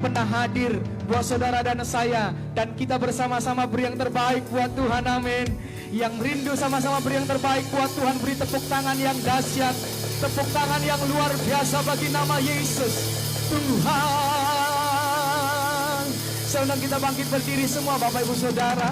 pernah hadir buat saudara dan saya. Dan kita bersama-sama beri yang terbaik buat Tuhan, amin. Yang rindu sama-sama beri yang terbaik buat Tuhan. Beri tepuk tangan yang dahsyat, tepuk tangan yang luar biasa bagi nama Yesus. Tuhan, saya undang kita bangkit berdiri semua Bapak Ibu Saudara.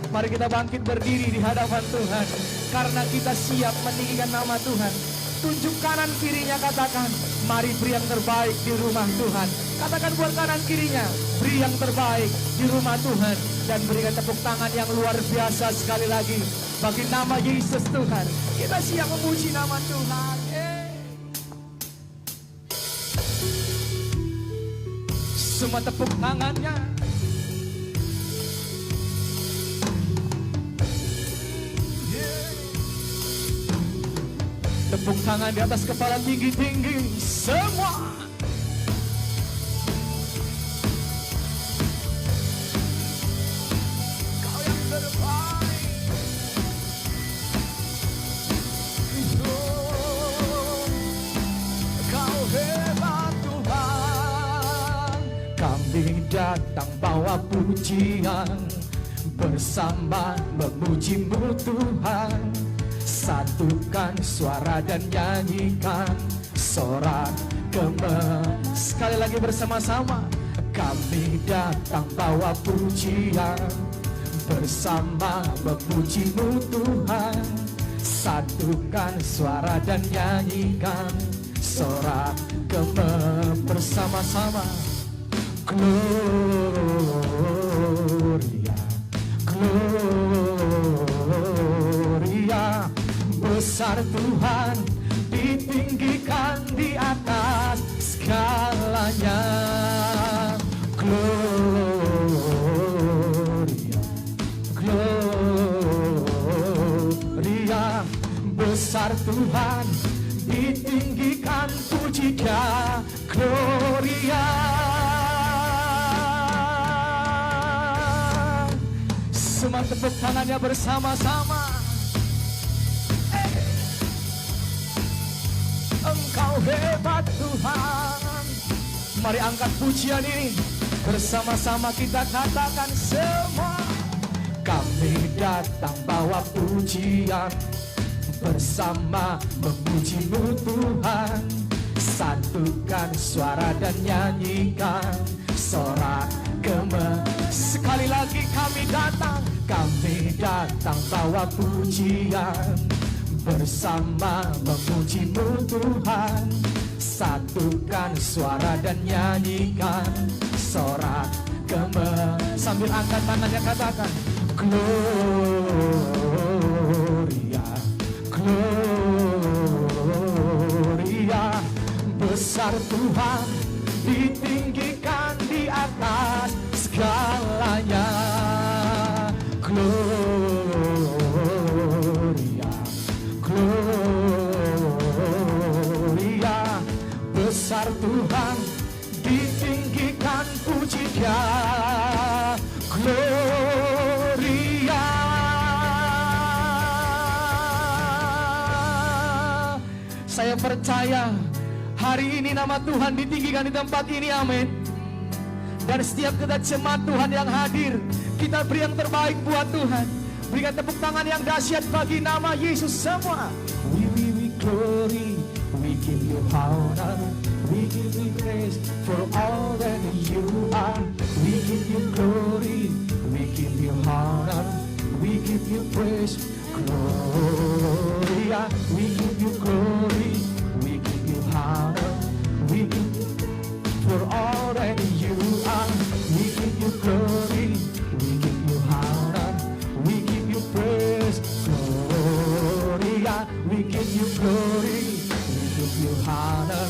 Mari kita bangkit berdiri di hadapan Tuhan, karena kita siap meninggikan nama Tuhan. Tunjuk kanan kirinya, katakan, mari beri yang terbaik di rumah Tuhan. Katakan buat kanan kirinya, beri yang terbaik di rumah Tuhan. Dan berikan tepuk tangan yang luar biasa sekali lagi bagi nama Yesus Tuhan. Kita siap memuji nama Tuhan. Semua tepuk tangannya. Tepuk tangan di atas kepala tinggi-tinggi semua. Kau yang terbaik. Kau hebat Tuhan. Kami datang bawa pujian, bersama memuji-Mu Tuhan. Satukan suara dan nyanyikan sorak gemetar. Sekali lagi bersama-sama. Kami datang bawa pujian, bersama memuji-Mu Tuhan. Satukan suara dan nyanyikan sorak gemetar bersama-sama. Gloria, Gloria. Besar Tuhan, ditinggikan di atas segalanya. Gloria, Gloria. Besar Tuhan, ditinggikan, puji Dia. Gloria. Semua tepuk tangannya bersama-sama. Engkau hebat Tuhan. Mari angkat pujian ini, bersama-sama kita katakan semua. Kami datang bawa pujian, bersama memuji-Mu Tuhan. Satukan suara dan nyanyikan sorak gemetar. Sekali lagi kami datang bawa pujian, bersama memuji-Mu Tuhan. Satukan suara dan nyanyikan sorak gemetar. Sambil angkat tangannya katakan Gloria, Gloria. Besar Tuhan, ditinggikan di atas segalanya. Gloria, Gloria. Besar Tuhan, ditinggikan, puji Dia. Gloria. Saya percaya hari ini nama Tuhan ditinggikan di tempat ini, amin. Dan setiap kita jemaat Tuhan yang hadir, kita beri yang terbaik buat Tuhan. Berikan tepuk tangan yang dahsyat bagi nama Yesus semua. We glory, we give you honor, we give you praise for all that you are. We give you glory, we give you honor, we give you praise. Gloria, we give you glory, we give you honor, we give you for all that you are. We give you glory, we give you honor, we give you praise. Gloria, we give you glory, we give you honor,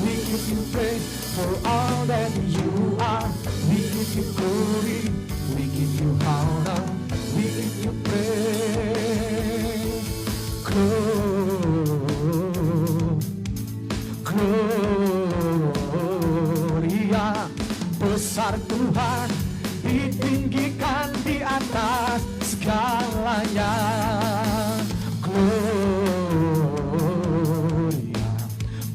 we give you praise for all that you are. We give you glory, we give you honor, we give you praise. Gloria. Besar Tuhan, ditinggikan di atas segalanya. Gloria,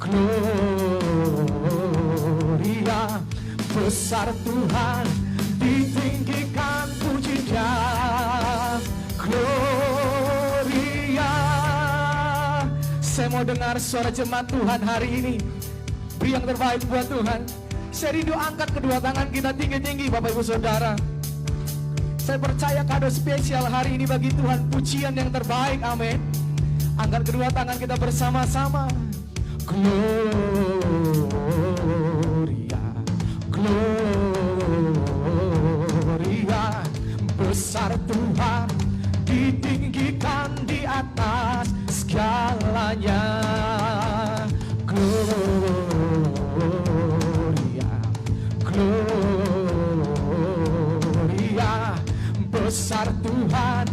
Gloria. Besar Tuhan, ditinggikan puji dan gloria. Saya mau dengar suara jemaat Tuhan hari ini. Beri yang terbaik buat Tuhan. Saya rindu angkat kedua tangan kita tinggi-tinggi Bapak Ibu Saudara. Saya percaya kado spesial hari ini bagi Tuhan, pujian yang terbaik, amin. Angkat kedua tangan kita bersama-sama. Gloria, gloria. Besar Tuhan, ditinggikan di atas segalanya. Gloria, gloria. Besar Tuhan,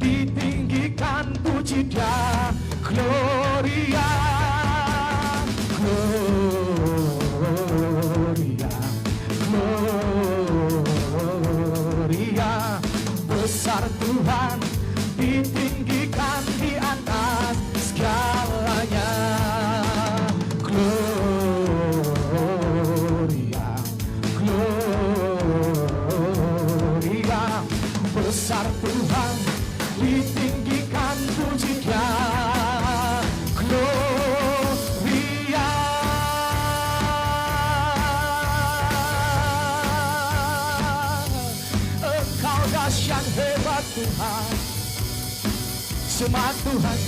ditinggikan puji dan gloria. Gloria, gloria. Besar Tuhan, ditinggikan di atas segalanya. Gloria, gloria. Besar Tuhan, ditinggikan pujinya. Gloria. Engkau dahsyat hebat Tuhan. Jemaat Tuhan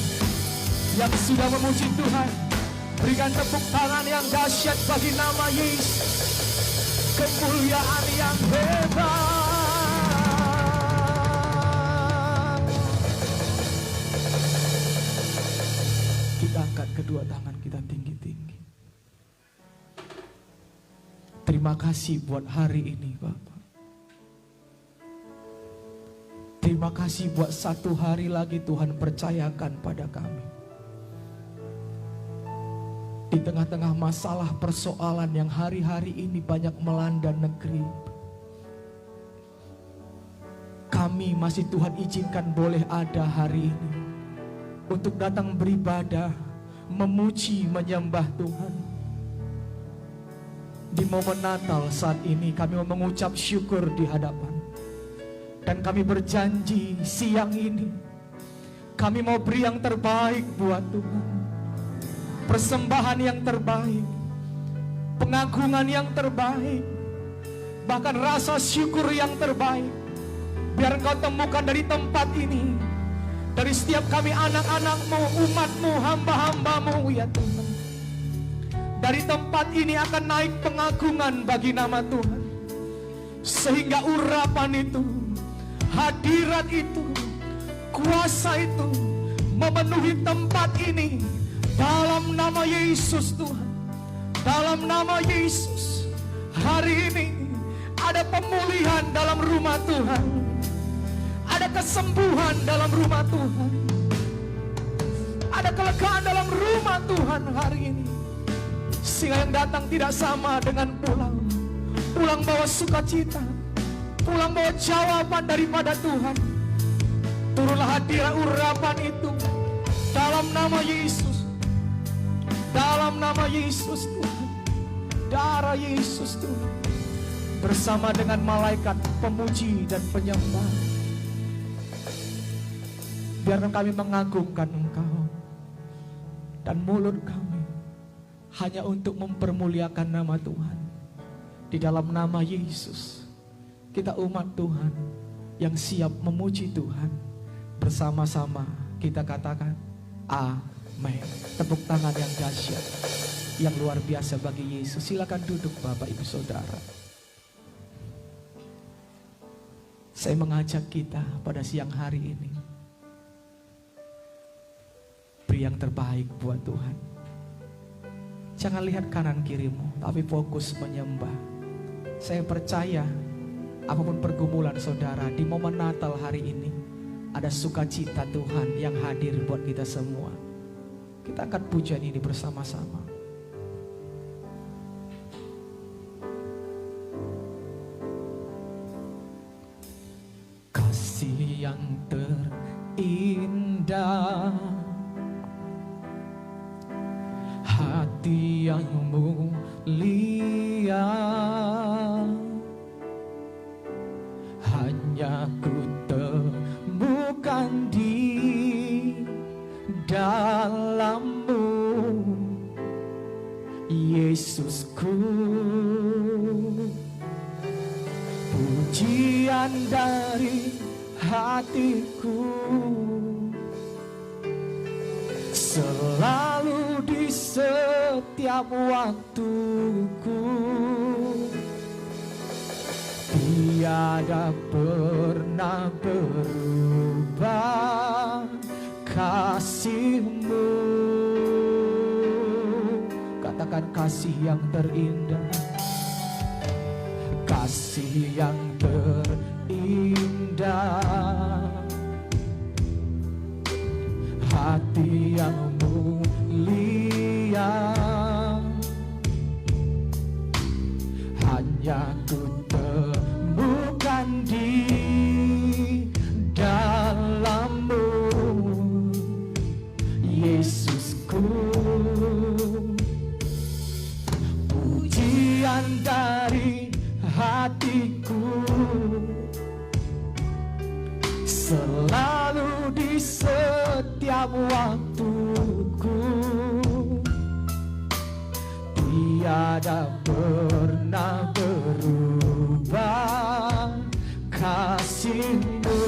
yang sudah memuji Tuhan, berikan tepuk tangan yang dahsyat bagi nama Yesus. Kemuliaan yang hebat. Kita angkat kedua tangan kita tinggi-tinggi. Terima kasih buat hari ini Bapak. Terima kasih buat satu hari lagi Tuhan percayakan pada kami. Di tengah-tengah masalah persoalan yang hari-hari ini banyak melanda negeri, kami masih Tuhan izinkan boleh ada hari ini untuk datang beribadah, memuji, menyembah Tuhan. Di momen Natal saat ini kami mau mengucap syukur di hadapan. Dan kami berjanji siang ini kami mau beri yang terbaik buat Tuhan. Persembahan yang terbaik, pengagungan yang terbaik, bahkan rasa syukur yang terbaik. Biar Engkau temukan dari tempat ini, dari setiap kami anak-anak-Mu, umat-Mu, hamba-hamba-Mu ya Tuhan. Dari tempat ini akan naik pengagungan bagi nama Tuhan. Sehingga urapan itu, hadirat itu, kuasa itu memenuhi tempat ini. Dalam nama Yesus Tuhan, dalam nama Yesus, hari ini ada pemulihan dalam rumah Tuhan, ada kesembuhan dalam rumah Tuhan, ada kelegaan dalam rumah Tuhan hari ini. Sehingga yang datang tidak sama dengan pulang, pulang bawa sukacita, pulang bawa jawaban daripada Tuhan. Turunlah hadirat urapan itu dalam nama Yesus. Dalam nama Yesus Tuhan, darah Yesus Tuhan, bersama dengan malaikat pemuji dan penyembah, biarkan kami mengagungkan Engkau, dan mulut kami hanya untuk mempermuliakan nama Tuhan. Di dalam nama Yesus, kita umat Tuhan yang siap memuji Tuhan, bersama-sama kita katakan amin. Tepuk tangan yang dahsyat, yang luar biasa bagi Yesus. Silakan duduk Bapak Ibu Saudara. Saya mengajak kita pada siang hari ini, beri yang terbaik buat Tuhan. Jangan lihat kanan kirimu, tapi fokus menyembah. Saya percaya apapun pergumulan saudara di momen Natal hari ini, ada sukacita Tuhan yang hadir buat kita semua. Kita angkat pujian ini bersama-sama. Kasih yang terindah, hati yang mulia, hanya ku temukan di dalam-Mu, Yesusku. Pujian dari hatiku selalu di setiap waktuku, tiada pernah berubah kasih-Mu. Katakan kasih yang terindah, kasih yang terindah, hati yang mulia, hanya ku temukan di dalam-Mu, Yesusku. Pujian dari hatiku selalu di setiap waktuku, tiada pernah berubah kasih-Mu.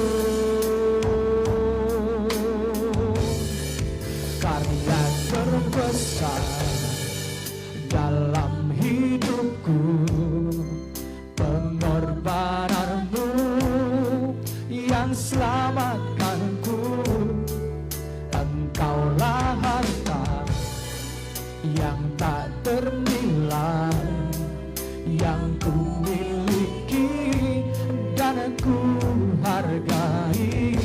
Karya terbesar dalam hidupku, pengorbanan-Mu yang selamatkanku. Engkaulah harta yang tak ternilai yang ku miliki dan ku hargai.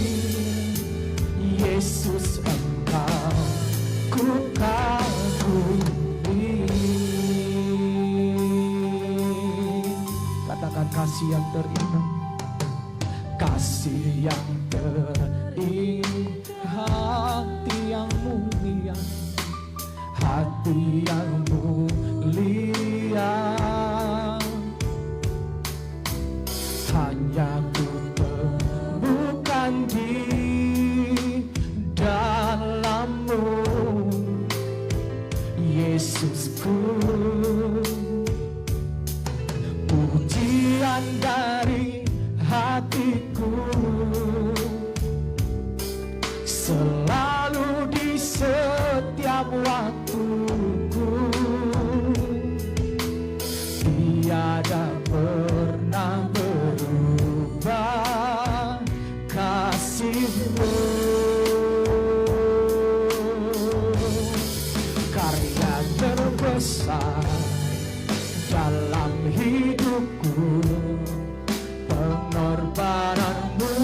Yesus, Engkau ku kagumi. Katakan kasih yang terindah, kasih yang terindah, hati yang mulia, hati yang mulia, hanya ku temukan di dalam-Mu, Yesusku. Pujian dari hatiku selalu di setiap waktuku, tiada pernah berubah kasih-Mu. Karya terbesar dalam hidupku, pengorbanan-Mu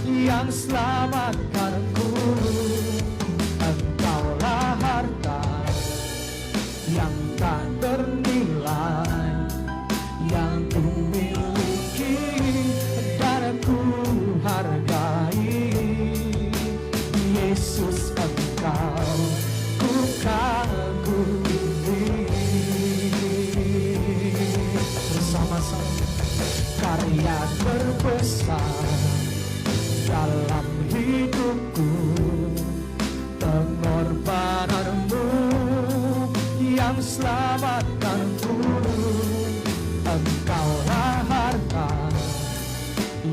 yang selamatkanku. Engkaulah harta yang tak ternilai yang ku miliki dan ku hargai. Yesus, Engkau ku kagumi. Bersama-sama, karya terbesar dalam hidupku, pengorbanan-Mu yang selamatkanku. Engkaulah harta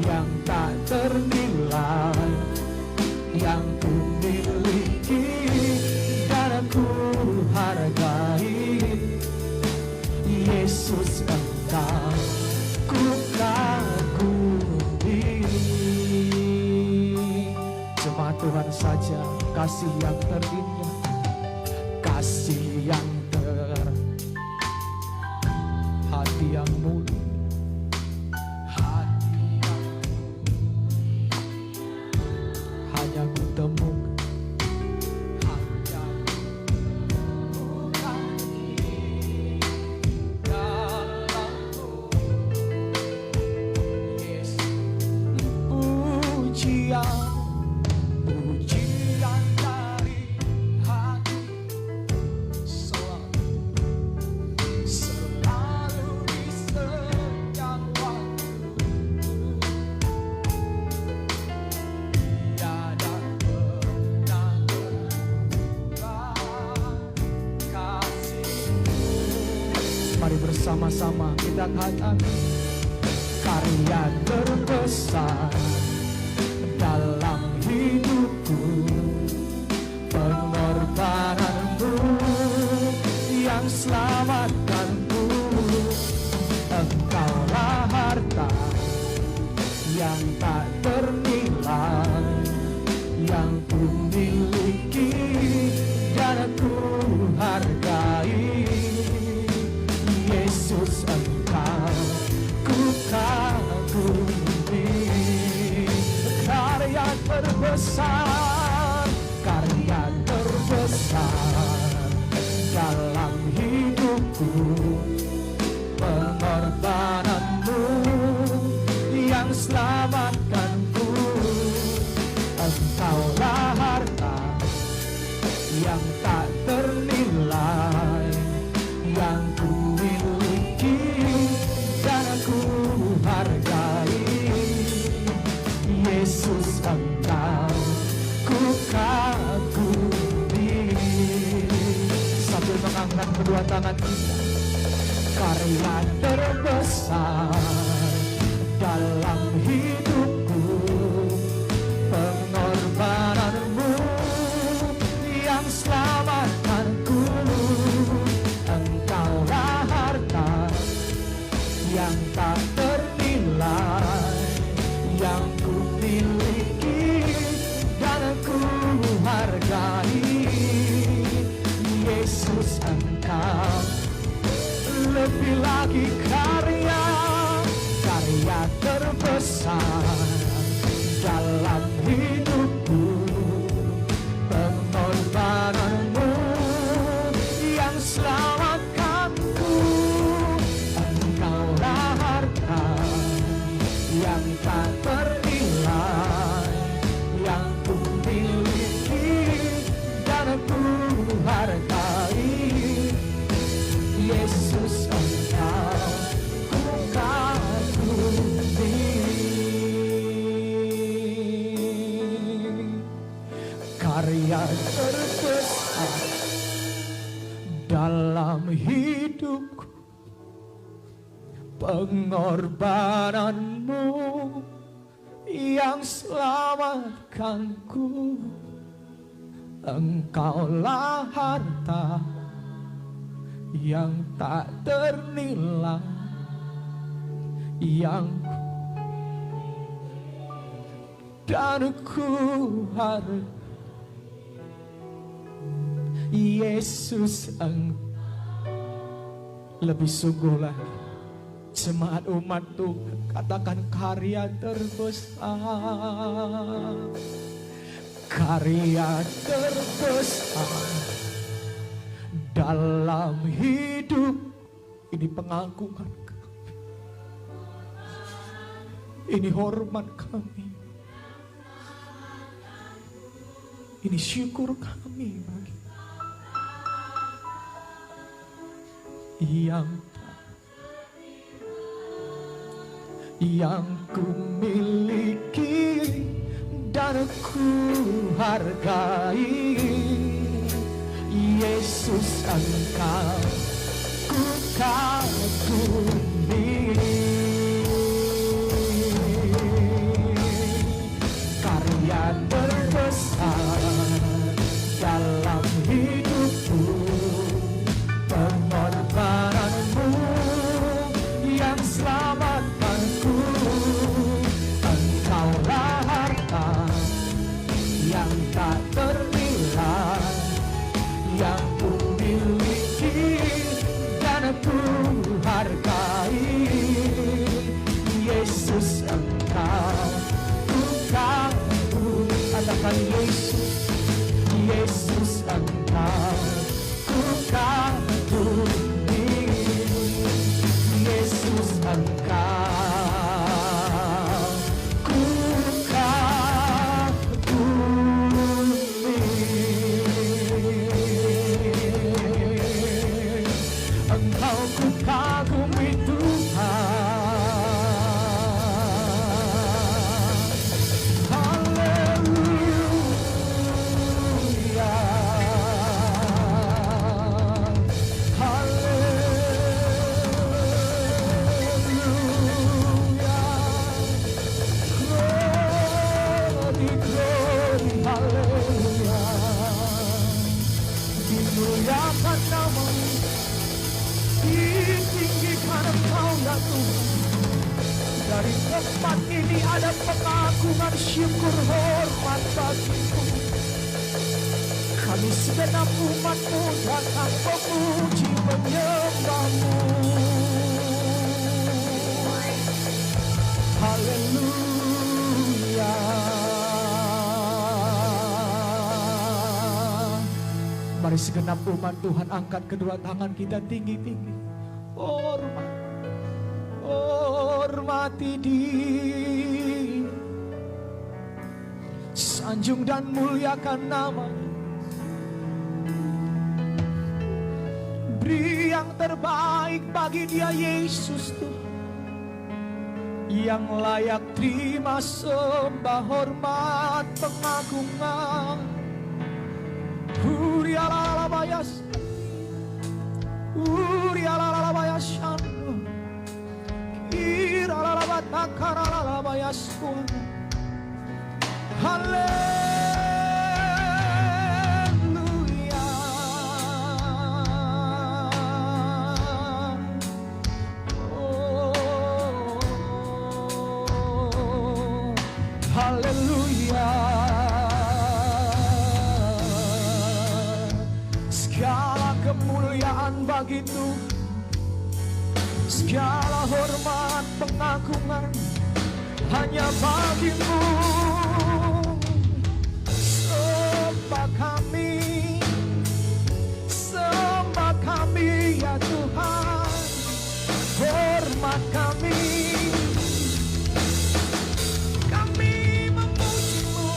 yang tak ternilai yang ku miliki dan ku hargai. Yesus, Engkau ku kagumi. Cuma Tuhan saja kasih yang terindah, kasih yang hati yang mulia, hati yang hanya ku temukan, hanya dalam-Mu, Yesus. Pujian dari Sama-sama kita katakan karya terbesar dalam hidupku, pengorbananmu yang selamatkanku. Engkaulah harta yang tak ternilai yang ku miliki dan ku hargai. Yesus, Engkau ku kagumi. Karya terbesar, karya terbesar dalam hidupku, pengorbananmu yang selamatkanku. Engkaulah harta yang tak ternilai yang ku miliki dan ku hargai. Yesus, Engkau ku kagumi. Sambil mengangkat kedua tangan kita, karya terbesar dalam hidupku, pengorbananmu yang selamatkanku. Engkaulah harta yang tak ternilai yang ku miliki dan ku hargai. Yesus, Engkau lebih lagi karya terbesar dalam hidupku, pengorbananmu yang selamatkanku. Engkaulah harta yang tak ternilai yang ku miliki dan ku hargai. Yesus, Engkau ku kagumi. Karya terbesar dalam hidupku, pengorbananmu yang selamatkanku. Engkaulah harta yang tak ternilai yang dan ku hargai. Yesus, lebih sungguh lagi jemaat umat Tuhan katakan karya terbesar, karya terbesar dalam hidup ini. Pengagungan kami, ini hormat kami, ini syukur kami bagi yang ku miliki dan ku hargai. Yesus, Engkau ku kagumi. Karya terbesar dalam hidupku, pengorbananmu yang selamatkanku. Engkaulah harta yang tak ternilai yang ku miliki dan ku hargai. Yesus, Engkau ku kagumi. Katakan Yesus, Yesus, Engkau ku kagumi. Yesus, Engkau ku kagumi. Engkau ku kagumi Tuhan. Haleluya, Dari tempat ini ada pengagungan syukur hormat bagimu. Kami segenap umat-Mu datang memuji menyembah-Mu. Haleluya. Mari segenap umat Tuhan angkat kedua tangan kita tinggi-tinggi. Hormati Dia, sanjung dan muliakan nama-Nya. Beri yang terbaik bagi Dia, Yesus Tuhan, yang layak terima sembah, hormat, pengagungan. Urialalabayas, urialalabayas shando, iralalabatakalalalabayas Tuhan. Haleluya. Oh, haleluya. Segala kemuliaan bagi Tuhan, segala hormat pengagungan hanya bagi-Mu. Sembah kami ya Tuhan, hormat kami memuji-Mu.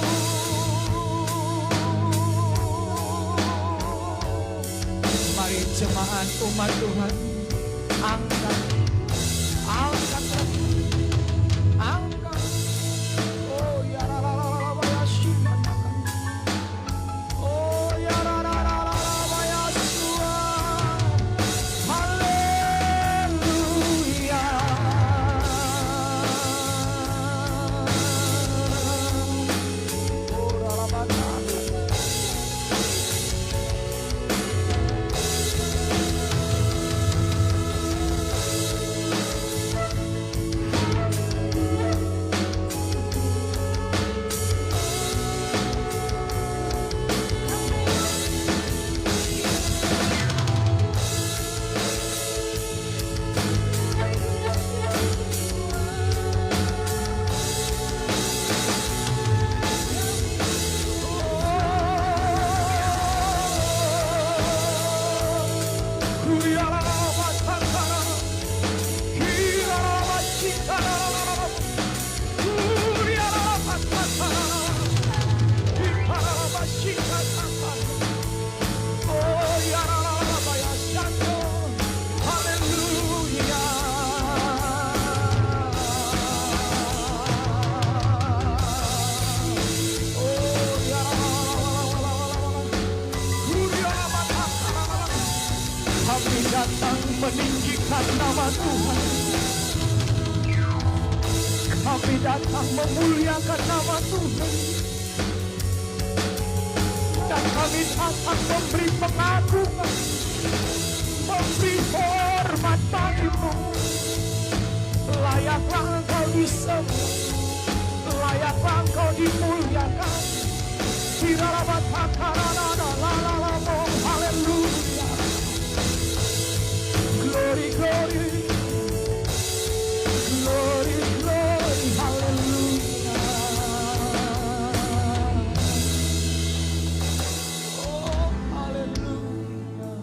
Mari jemaat umat Tuhan angkat. Oh ya la la la la la ya shima. Oh ya la la la la la ya shua. Haleluya. Oh la la la la. Kami datang meninggikan nama Tuhan. Kami datang memuliakan nama Tuhan. Dan kami datang memberi pengagungan, memberi hormat bagi-Mu. Layaklah Engkau disembah, layaklah Engkau dimuliakan. Haleluya. Glory, glory, glory, glory, hallelujah. Oh, hallelujah.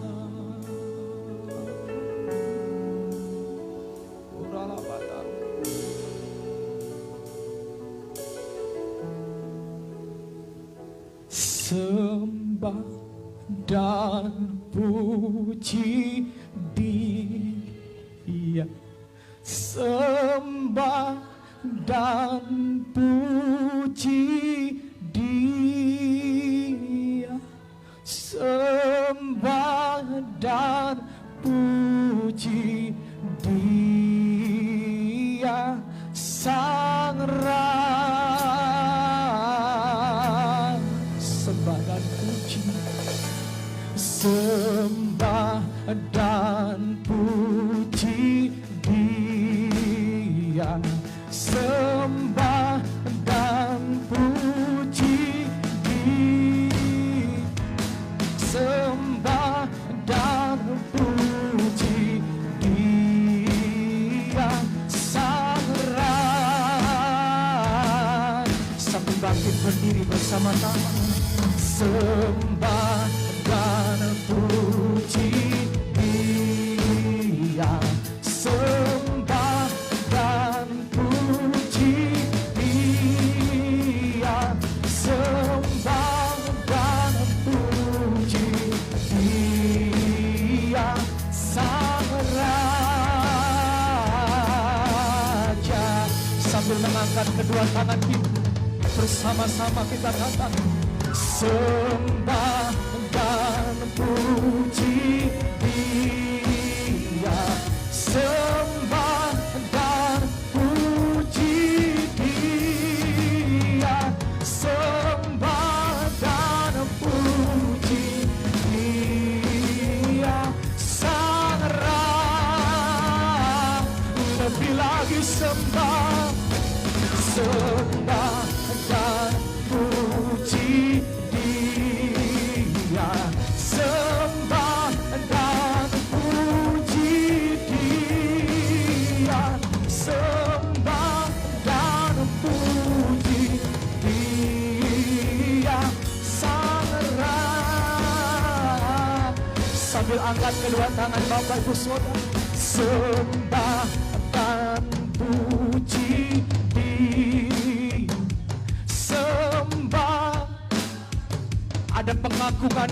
Uralabata. Sembah dan puji Dia, sembah dan puji Dia, sembah dan puji Dia, Sang Raja. Sembah dan puji, sembah dan puji Dia, sembah dan puji sembah dan puji Dia Sang Raja. Sambil bangkit berdiri bersama-sama, sembah dan puji Dia, sembah dan puji Dia, sembah dan puji Dia Sang Raja. Sambil mengangkat kedua tangan kita, bersama-sama kita katakan, sembah dan puji Dia, sembah dan puji Dia, sembah dan puji Dia Sang Raja. Lebih lagi sembah, sembah dan puji Dia, sembah dan puji Dia, sembah dan puji Dia Sang Raja. Sambil angkat kedua tangan Bapak Ibu Saudara, sembah dan puji Dia, sembah. Ada pengakuan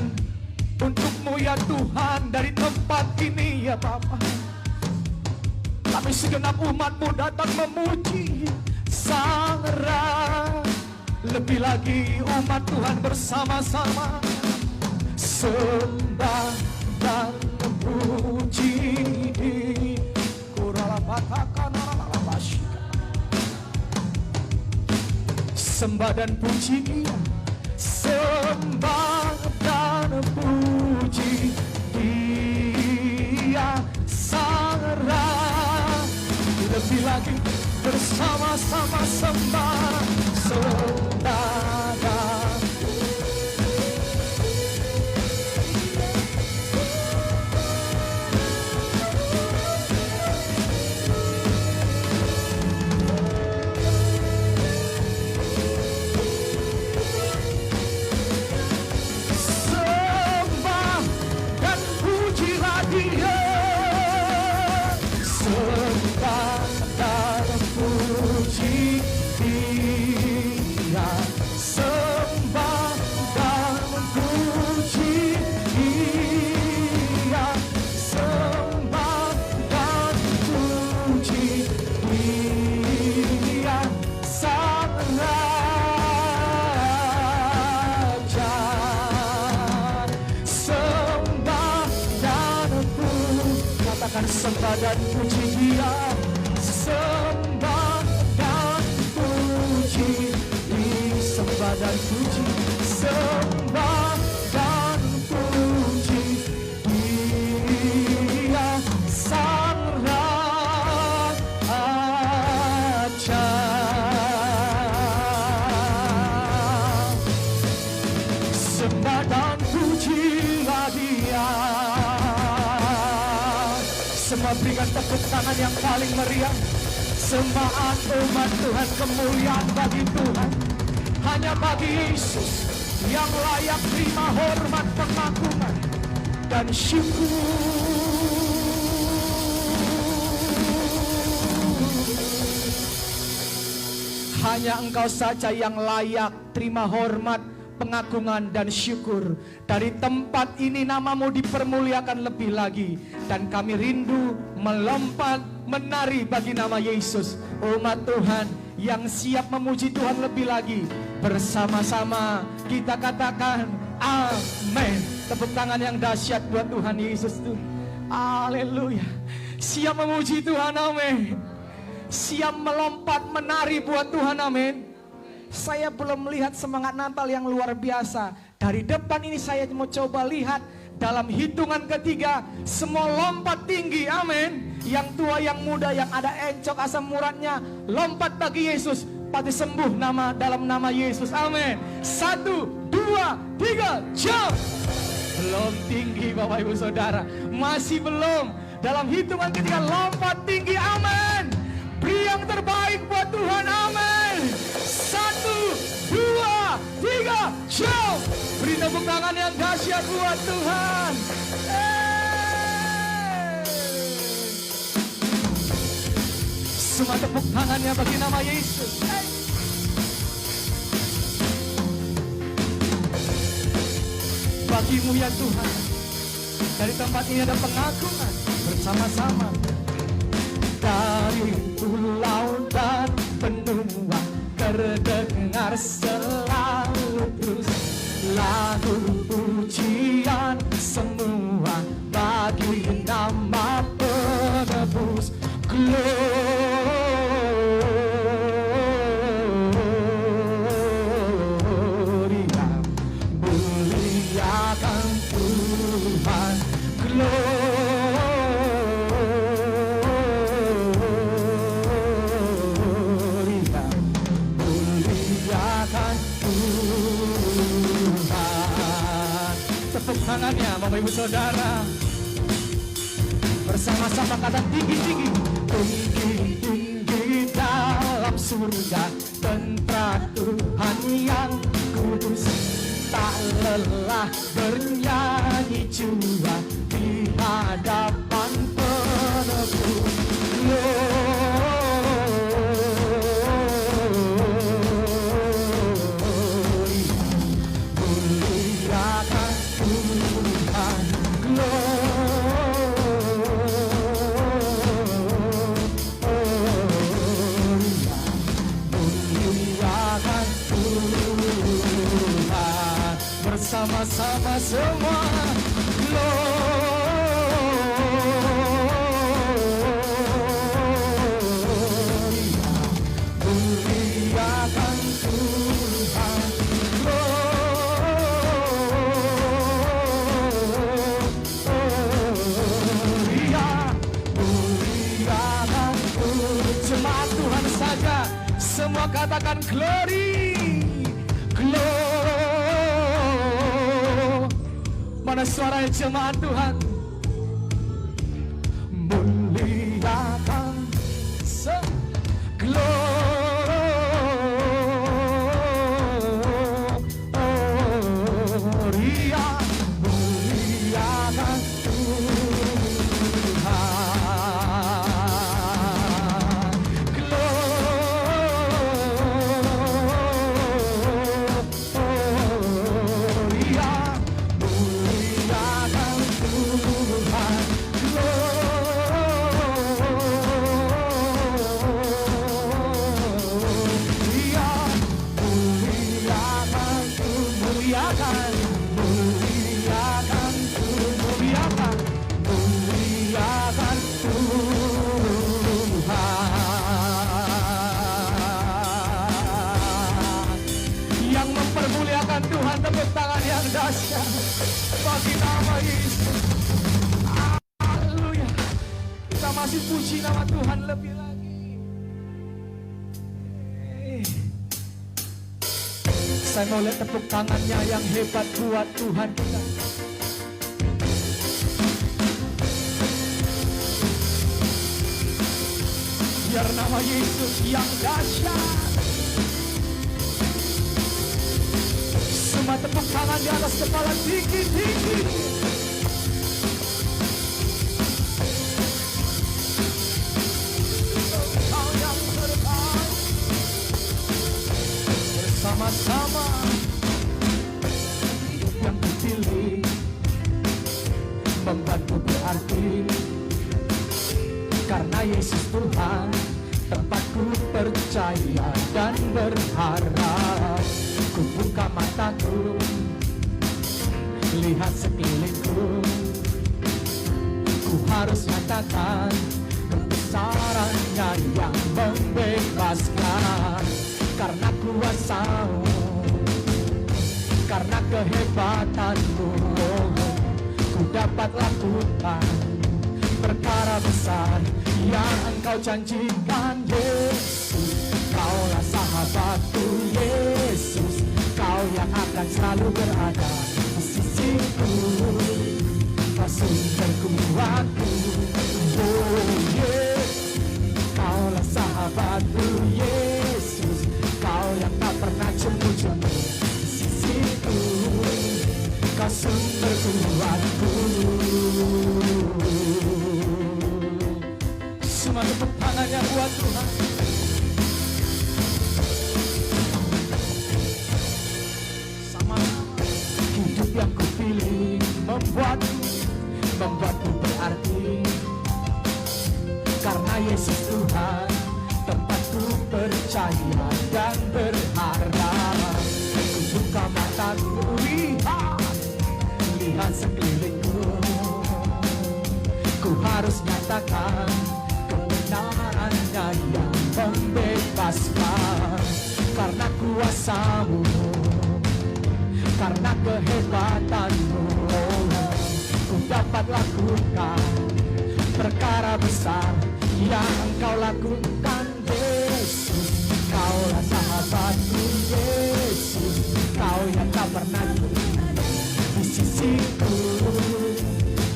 untuk-Mu ya Tuhan dari tempat ini ya Bapa. Kami segenap umat-Mu datang memuji Sang Raja. Lebih lagi umat Tuhan bersama-sama, sembah dan puji sembah dan puji Dia, sembah dan puji Dia Sang Raja. Lebih lagi bersama-sama sembah, sembah dan sembah dan puji Dia, sembah dan puji, sembah dan puji, sembah dan puji Dia Sang Raja. Sembah dan pujilah Dia. Semua berikan tepuk tangan yang paling meriah. Sembahan umat Tuhan, kemuliaan bagi Tuhan. Hanya bagi Yesus yang layak terima hormat, pengakuan dan syukur. Hanya Engkau saja yang layak terima hormat, pengagungan dan syukur. Dari tempat ini nama-Mu dipermuliakan lebih lagi. Dan kami rindu melompat, menari bagi nama Yesus. Umat Tuhan yang siap memuji Tuhan lebih lagi, bersama-sama kita katakan amin. Tepuk tangan yang dahsyat buat Tuhan Yesus tuh. Haleluya. Siap memuji Tuhan, amin. Siap melompat, menari buat Tuhan, amin. Saya belum melihat semangat Natal yang luar biasa. Dari depan ini saya mau coba lihat. Dalam hitungan ketiga, semua lompat tinggi, amin. yang tua, yang muda, yang ada encok asam uratnya, lompat bagi Yesus, pasti sembuh dalam nama Yesus. Amin. 1, 2, 3, jump. Belum tinggi Bapak Ibu Saudara, masih belum. Dalam hitungan ketiga lompat tinggi. Amin. Beri yang terbaik buat Tuhan. Amin. 1, 2, 3, jump. Beri tepuk tangan yang dahsyat buat Tuhan. Semua tepuk tangannya bagi nama Yesus. Bagimu ya Tuhan. Dari tempat ini ada pengakuan bersama-sama. Dari pulau dan benua terdengar selalu terus lagu pujian semua bagi nama penebus. Gloria, muliakan Tuhan. Gloria, muliakan Tuhan. Tepuk tangannya Bapak Ibu Saudara. Bersama-sama kata tinggi-tinggi. Tinggi-tinggi dalam surga, tentara Tuhan yang kudus, tak lelah bernyanyi jua di hadapan penebus. Muliakan Tuhan. Sama-sama semua. Gloria, muliakan Tuhan. Gloria, muliakan Tuhan. Jemaat Tuhan saja, semua katakan glory, glory. Mana suara jemaat Tuhan? Muliakan Gloria, muliakan Tuhan. Gloria, muliakan Tuhan. Gloria, muliakan Tuhan. Muliakan, muliakan Tuhan. Muliakan, muliakan Tuhan. Yang mempermuliakan Tuhan, tepuk tangan yang dahsyat bagi nama Yesus. Haleluya. Kita masih puji nama Tuhan lebih lagi. Saya mau lihat tepuk tangannya yang hebat buat Tuhan kita. Biar nama Yesus yang dahsyat. Semua tepuk tangan di atas kepala tinggi-tinggi. Kau yang terbaik. Bersama-sama hidup yang dipilih membantu berarti. Karena Yesus Tuhan, tempatku percaya dan berharap. Ku buka mataku, lihat sekelilingku. Ku harus nyatakan kebesarannya yang membebaskan. Karena kuasa-Mu, karena kehebatanmu, ku dapat lakukan perkara perkara besar yang Engkau janjikan. Yesus, Kaulah sahabatku. Yesus, Kau yang akan selalu berada di sisiku, Kau sumber kuatku. Oh Yesus, Kaulah sahabatku. Yesus, Kau yang tak pernah jemu-jemu di sisiku, Kau sumber kuatku. Semua tepuk tangannya buat Tuhan. Sama-sama. Hidup yang kupilih membuatku berarti, karena Yesus Tuhan tempatku percaya dan berharap. Ku buka mataku, lihat sekelilingku, ku harus nyatakan kebenarannya yang membebaskan. Karena kuasa-Mu, karena kehebatan-Mu, ku dapat lakukan perkara besar yang Engkau lakukan. Yesus, Kaulah sahabatku. Yesus, Kau yang tak pernah di sisiku,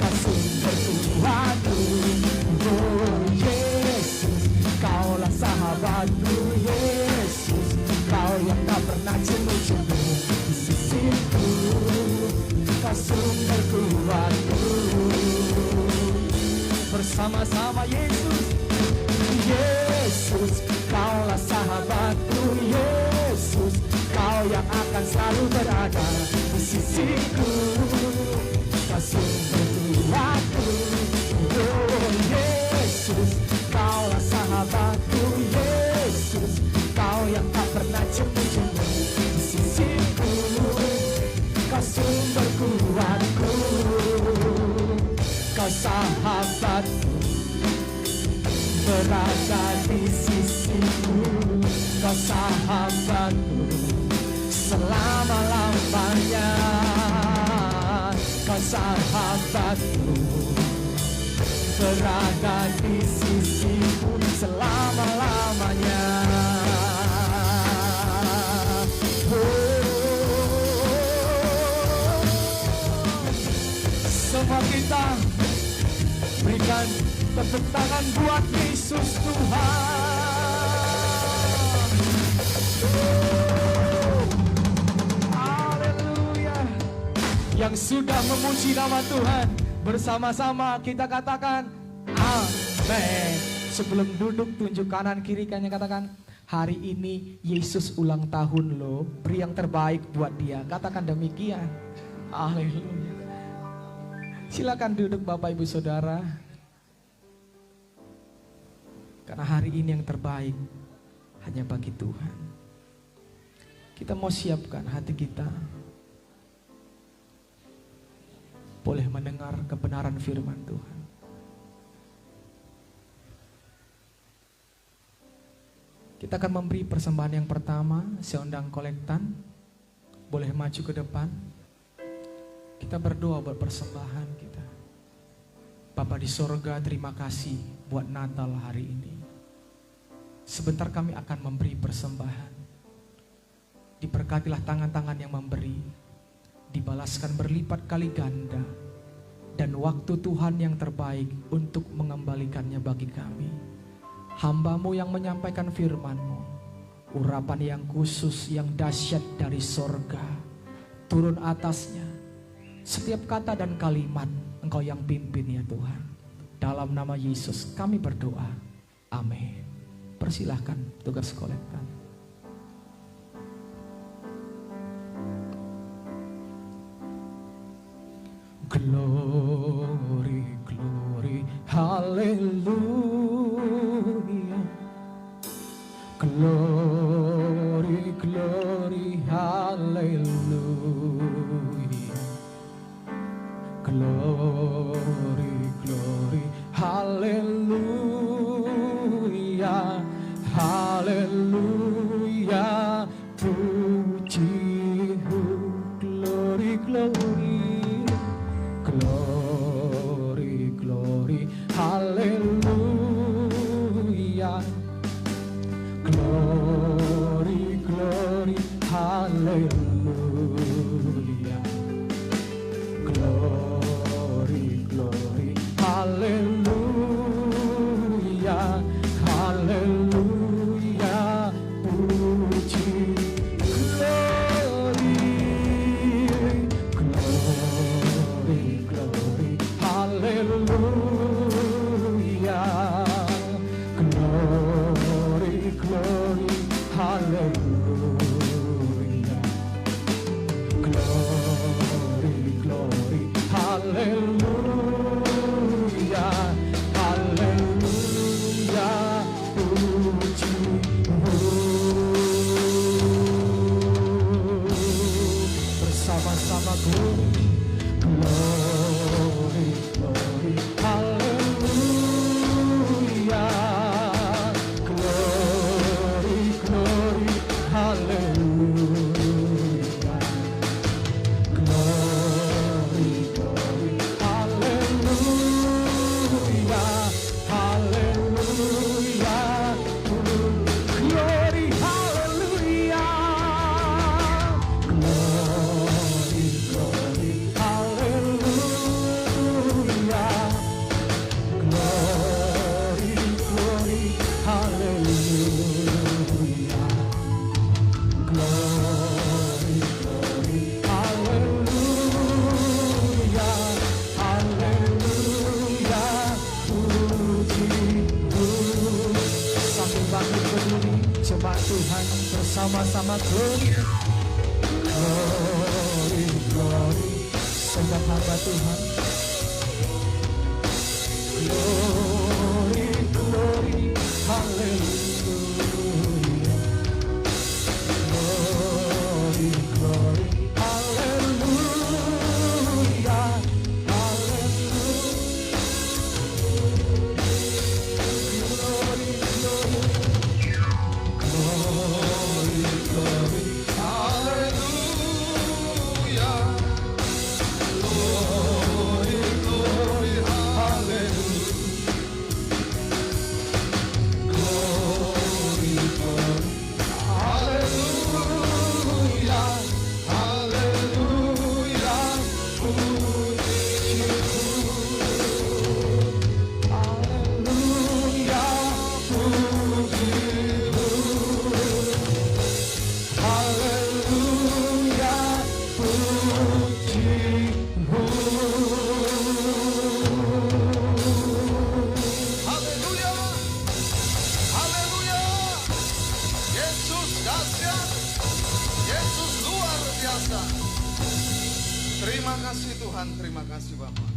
Kau sumber kuatku. Oh Yesus, Kaulah sahabatku. Yesus, Kau yang tak pernah jemu-jemu di sisiku, Kau sumber kuatku. Bersama-sama Yesus. Yesus, Kaulah sahabatku. Yesus, Kau yang akan selalu berada di sisiku, Kau sumber kuatku. Oh Yesus, Kaulah sahabatku. Yesus, Kau yang tak pernah jemu-jemu di sisiku, Kau sumber kuatku. Kau sahabatku, berada di sisiku, Kau sahabatku selama-lamanya. Kau sahabatku, berada di sisiku selama-lamanya. Semua kita berikan tepuk tangan buat Yesus Tuhan. Haleluya. Yang sudah memuji nama Tuhan, bersama-sama kita katakan amin. Sebelum duduk, tunjuk kanan kiri kayaknya katakan, hari ini Yesus ulang tahun loh, beri yang terbaik buat dia. Katakan demikian. Haleluya. Silakan duduk Bapak Ibu Saudara. Karena hari ini yang terbaik hanya bagi Tuhan. Kita mau siapkan hati kita, boleh mendengar kebenaran firman Tuhan. Kita akan memberi persembahan yang pertama. Saya undang kolektan, boleh maju ke depan. Kita berdoa buat persembahan kita. Bapa di sorga, terima kasih buat Natal hari ini. Sebentar kami akan memberi persembahan. Diberkatilah tangan-tangan yang memberi, dibalaskan berlipat kali ganda, dan waktu Tuhan yang terbaik untuk mengembalikannya bagi kami. Hamba-Mu yang menyampaikan firman-Mu, urapan yang khusus, yang dahsyat dari sorga, turun atasnya. Setiap kata dan kalimat Engkau yang pimpin ya Tuhan. Dalam nama Yesus kami berdoa. Amin. Persilahkan tugas kolektan. Glory, glory, hallelujah. Glory, glory, hallelujah. Glory, glory, hallelujah, hallelujah. Puji, glory, glory, glory, glory, hallelujah. Bersama-sama glory, glory, glory, haleluya. Glory, glory, haleluya. Glory, glory, haleluya. Haleluya. Glory, haleluya. Glory, glory, haleluya. Glory, glory, haleluya. Glory, glory, haleluya. Haleluya. Puji, sambil bangkit berdiri, jemaat Tuhan bersama-sama glory, glory, glory, sembah hamba Tuhan. Glory, glory, haleluya. Glory, glory, haleluya. Haleluya. Glory, glory, glory, glory, Hallelujah. Glory, glory, hallelujah. Glory, glory, hallelujah. Hallelujah. Haleluya. Haleluya. Yesus dahsyat. Yesus luar biasa. Terima kasih Tuhan, terima kasih Bapak.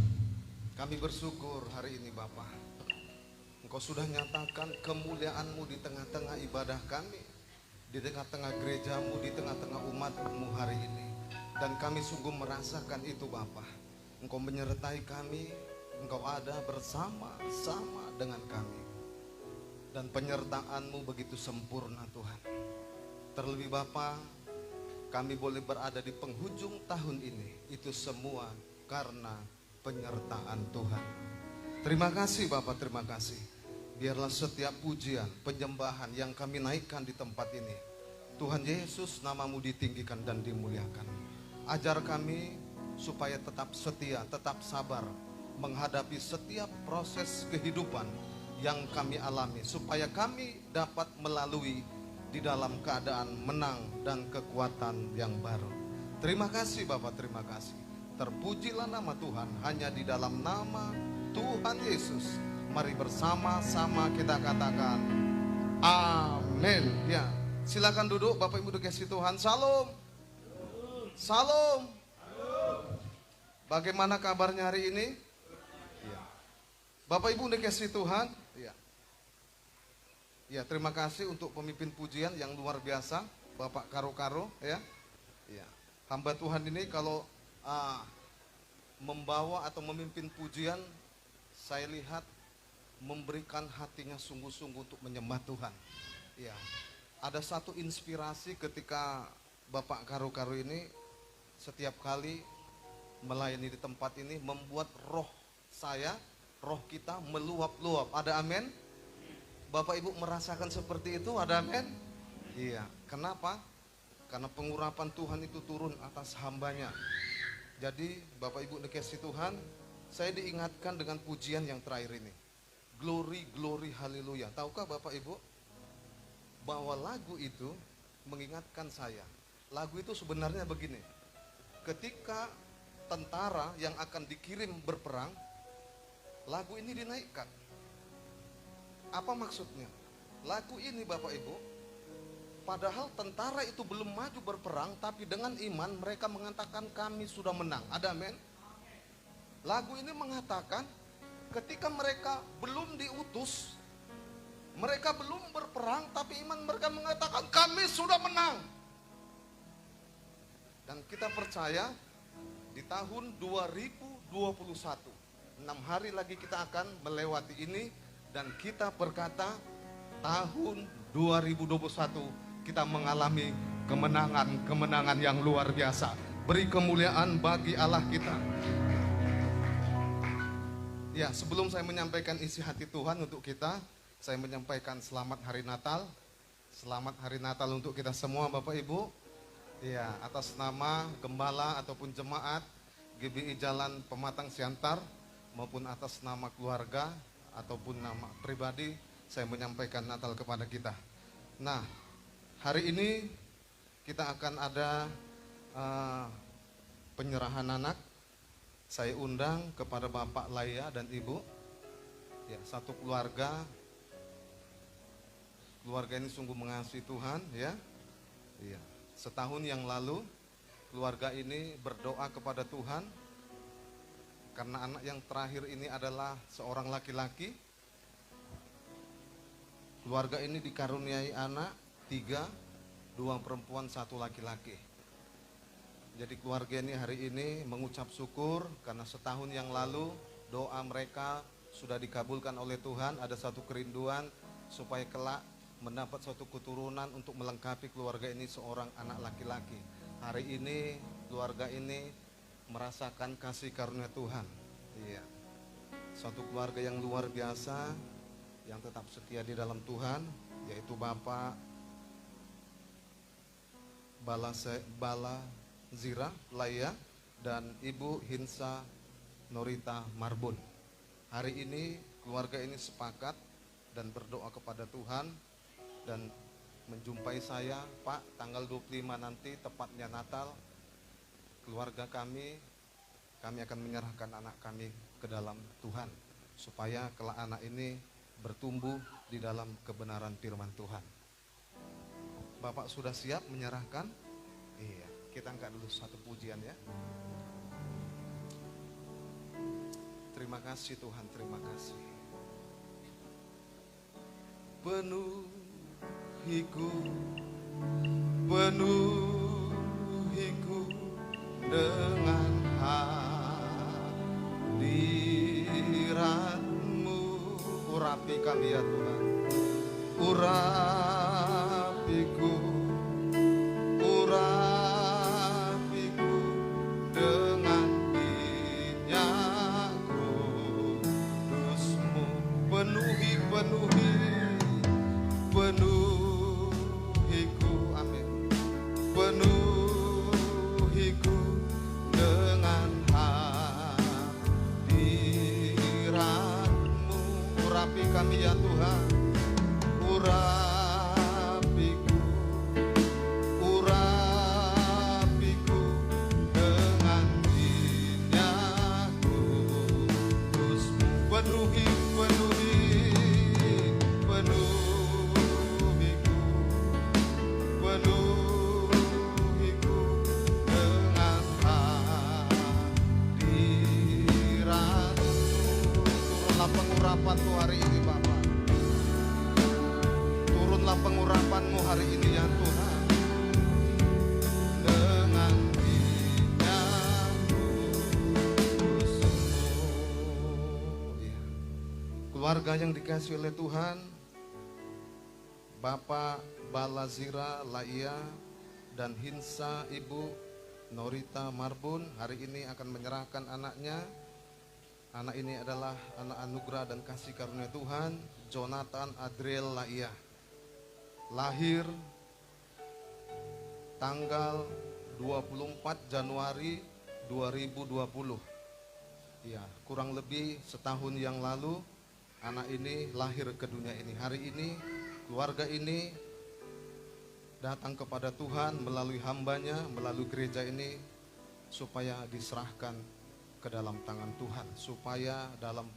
Kami bersyukur hari ini Bapak. Engkau sudah nyatakan kemuliaan-Mu di tengah-tengah ibadah kami, di tengah-tengah gerejamu, di tengah-tengah umat-Mu hari ini. Dan kami sungguh merasakan itu Bapak. Engkau menyertai kami, Engkau ada bersama-sama dengan kami. Dan penyertaan-Mu begitu sempurna Tuhan. Terlebih Bapak, kami boleh berada di penghujung tahun ini. Itu semua karena penyertaan Tuhan. Terima kasih Bapak, terima kasih. Biarlah setiap pujian, penyembahan yang kami naikkan di tempat ini, Tuhan Yesus namamu ditinggikan dan dimuliakan. Ajar kami supaya tetap setia, tetap sabar menghadapi setiap proses kehidupan yang kami alami, supaya kami dapat melalui di dalam keadaan menang dan kekuatan yang baru. Terima kasih Bapak, terima kasih. Terpujilah nama Tuhan hanya di dalam nama Tuhan Yesus. Mari bersama-sama kita katakan amin. Ya, silakan duduk Bapak Ibu dikasih Tuhan. Salam. Salam. Bagaimana kabarnya hari ini? Ya. Bapak Ibu dikasih Tuhan. Ya. Ya, terima kasih untuk pemimpin pujian yang luar biasa, Bapak Karo-Karo ya. Ya. Hamba Tuhan ini kalau membawa atau memimpin pujian, saya lihat memberikan hatinya sungguh-sungguh untuk menyembah Tuhan. Ya, ada satu inspirasi ketika Bapak Karo-Karo ini setiap kali melayani di tempat ini membuat roh saya, roh kita meluap-luap. Ada amin? Bapak Ibu merasakan seperti itu? Ada amin? Iya. Kenapa? Karena pengurapan Tuhan itu turun atas hambanya. Jadi Bapak Ibu dikasih Tuhan, saya diingatkan dengan pujian yang terakhir ini. Glory, glory, haleluya. Tahukah Bapak Ibu bahwa lagu itu mengingatkan saya. Lagu itu sebenarnya begini. Ketika tentara yang akan dikirim berperang, lagu ini dinaikkan. Apa maksudnya? Lagu ini Bapak Ibu, padahal tentara itu belum maju berperang, tapi dengan iman mereka mengatakan kami sudah menang. Ada amin? Lagu ini mengatakan ketika mereka belum diutus, Mereka belum berperang, tapi iman mereka mengatakan kami sudah menang. Dan kita percaya di tahun 2021, 6 hari lagi kita akan melewati ini, dan kita berkata tahun 2021 kita mengalami kemenangan yang luar biasa. Beri kemuliaan bagi Allah kita. Ya, sebelum saya menyampaikan isi hati Tuhan untuk kita, saya menyampaikan selamat hari Natal. Selamat hari Natal untuk kita semua Bapak Ibu. Ya, atas nama gembala ataupun jemaat GBI Jalan Pematang Siantar, maupun atas nama keluarga ataupun nama pribadi, saya menyampaikan Natal kepada kita. Nah, hari ini kita akan ada penyerahan anak. Saya undang kepada Bapak Laya dan Ibu, ya, satu keluarga. Keluarga ini sungguh mengasihi Tuhan, ya. Iya. Setahun yang lalu keluarga ini berdoa kepada Tuhan karena anak yang terakhir ini adalah seorang laki-laki. Keluarga ini dikaruniai anak 3, 2 perempuan, 1 laki-laki. Jadi keluarga ini hari ini mengucap syukur karena setahun yang lalu doa mereka sudah dikabulkan oleh Tuhan. Ada satu kerinduan supaya kelak mendapat suatu keturunan untuk melengkapi keluarga ini seorang anak laki-laki. Hari ini keluarga ini merasakan kasih karunia Tuhan. Iya. Suatu keluarga yang luar biasa, yang tetap setia di dalam Tuhan, yaitu Bapak Bala Zira Laya dan Ibu Hinsa Norita Marbun. Hari ini keluarga ini sepakat dan berdoa kepada Tuhan dan menjumpai saya, Pak, tanggal 25 nanti tepatnya Natal. Keluarga kami akan menyerahkan anak kami ke dalam Tuhan supaya kelak anak ini bertumbuh di dalam kebenaran firman Tuhan. Bapak sudah siap menyerahkan? Iya, kita angkat dulu satu pujian ya. Terima kasih Tuhan, terima kasih. Penuhiku dengan hadirat-Mu. Urapi kami ya Tuhan, urapiku dengan minyak kudus-Mu. Penuhiku, amin. Penuhiku dengan hadirat-Mu. Urapi kami ya Tuhan, urapiku dengan minyak kudus-Mu. Penuhiku dengan hadirat-Mu. Turunlah pengurapan-Mu hari ini Bapak. Turunlah pengurapan-Mu hari ini ya Tuhan. Dengan minyak kudus-Mu. Ya. Keluarga yang dikasihi oleh Tuhan, Bapak Balazira Laia dan Hinsa Ibu Norita Marbun hari ini akan menyerahkan anaknya. Anak ini adalah anak anugerah dan kasih karunia Tuhan, Jonathan Adriel Laia. Lahir tanggal 24 Januari 2020. Ya, kurang lebih setahun yang lalu anak ini lahir ke dunia ini. Hari ini keluarga ini datang kepada Tuhan melalui hambanya, melalui gereja ini, supaya diserahkan ke dalam tangan Tuhan, supaya dalam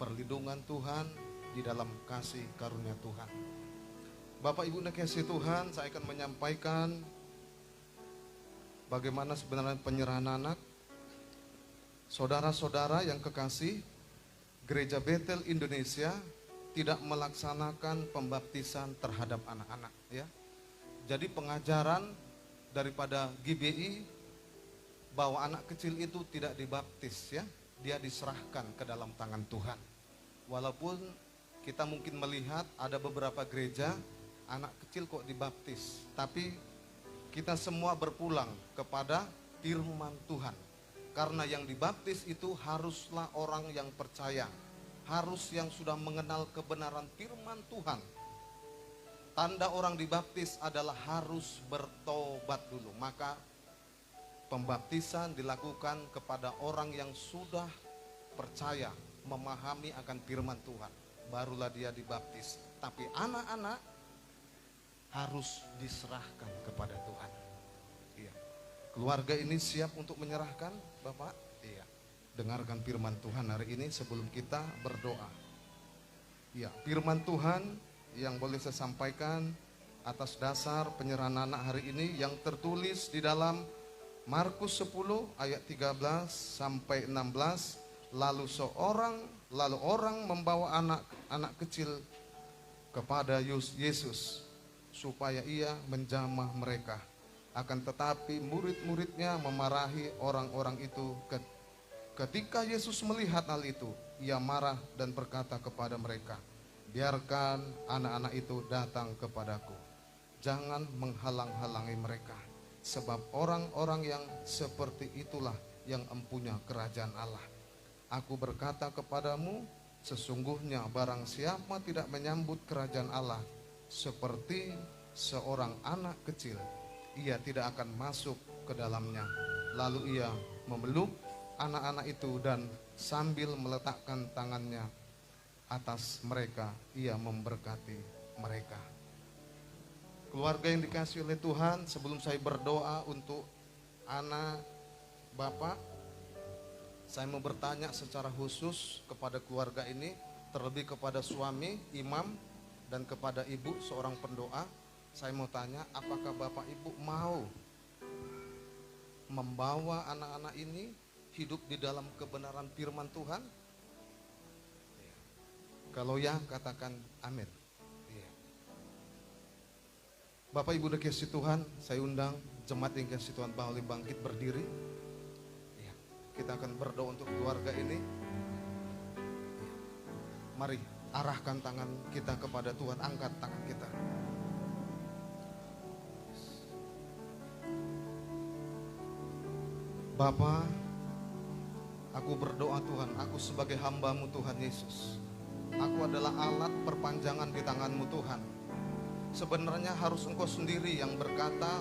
perlindungan Tuhan, di dalam kasih karunia Tuhan. Bapak Ibu dikasihi Tuhan, saya akan menyampaikan bagaimana sebenarnya penyerahan anak. Saudara-saudara yang kekasih, Gereja Betel Indonesia tidak melaksanakan pembaptisan terhadap anak-anak, ya. Jadi pengajaran daripada GBI bahwa anak kecil itu tidak dibaptis, ya. Dia diserahkan ke dalam tangan Tuhan. Walaupun kita mungkin melihat ada beberapa gereja anak kecil kok dibaptis, tapi kita semua berpulang kepada firman Tuhan. Karena yang dibaptis itu haruslah orang yang percaya, harus yang sudah mengenal kebenaran firman Tuhan. Tanda orang dibaptis adalah harus bertobat dulu. Maka pembaptisan dilakukan kepada orang yang sudah percaya, memahami akan firman Tuhan, barulah dia dibaptis. Tapi anak-anak harus diserahkan kepada Tuhan. Iya. Keluarga ini siap untuk menyerahkan, Bapak? Iya. Dengarkan firman Tuhan hari ini sebelum kita berdoa. Iya, firman Tuhan yang boleh saya sampaikan atas dasar penyerahan anak hari ini yang tertulis di dalam Markus 10 ayat 13 sampai 16. Lalu orang membawa anak kecil kepada Yesus supaya ia menjamah mereka. Akan tetapi murid-muridnya memarahi orang-orang itu. Ketika Yesus melihat hal itu, ia marah dan berkata kepada mereka, biarkan anak-anak itu datang kepadaku. Jangan menghalang-halangi mereka, sebab orang-orang yang seperti itulah yang empunya kerajaan Allah. Aku berkata kepadamu, sesungguhnya barang siapa tidak menyambut kerajaan Allah seperti seorang anak kecil, ia tidak akan masuk ke dalamnya. Lalu ia memeluk anak-anak itu dan sambil meletakkan tangannya atas mereka, ia memberkati mereka. Keluarga yang dikasihi oleh Tuhan, sebelum saya berdoa untuk anak Bapak, saya mau bertanya secara khusus kepada keluarga ini, terlebih kepada suami, imam, dan kepada ibu, seorang pendoa. Saya mau tanya, apakah Bapak Ibu mau membawa anak-anak ini hidup di dalam kebenaran firman Tuhan? Kalau ya, katakan amin. Bapak Ibu dikasihi Tuhan, saya undang jemaat yang dikasihi Tuhan boleh bangkit berdiri. Kita akan berdoa untuk keluarga ini. Mari arahkan tangan kita kepada Tuhan, angkat tangan kita. Bapa, aku berdoa Tuhan, aku sebagai hamba-Mu Tuhan Yesus. Aku adalah alat perpanjangan di tangan-Mu Tuhan. Sebenarnya harus Engkau sendiri yang berkata,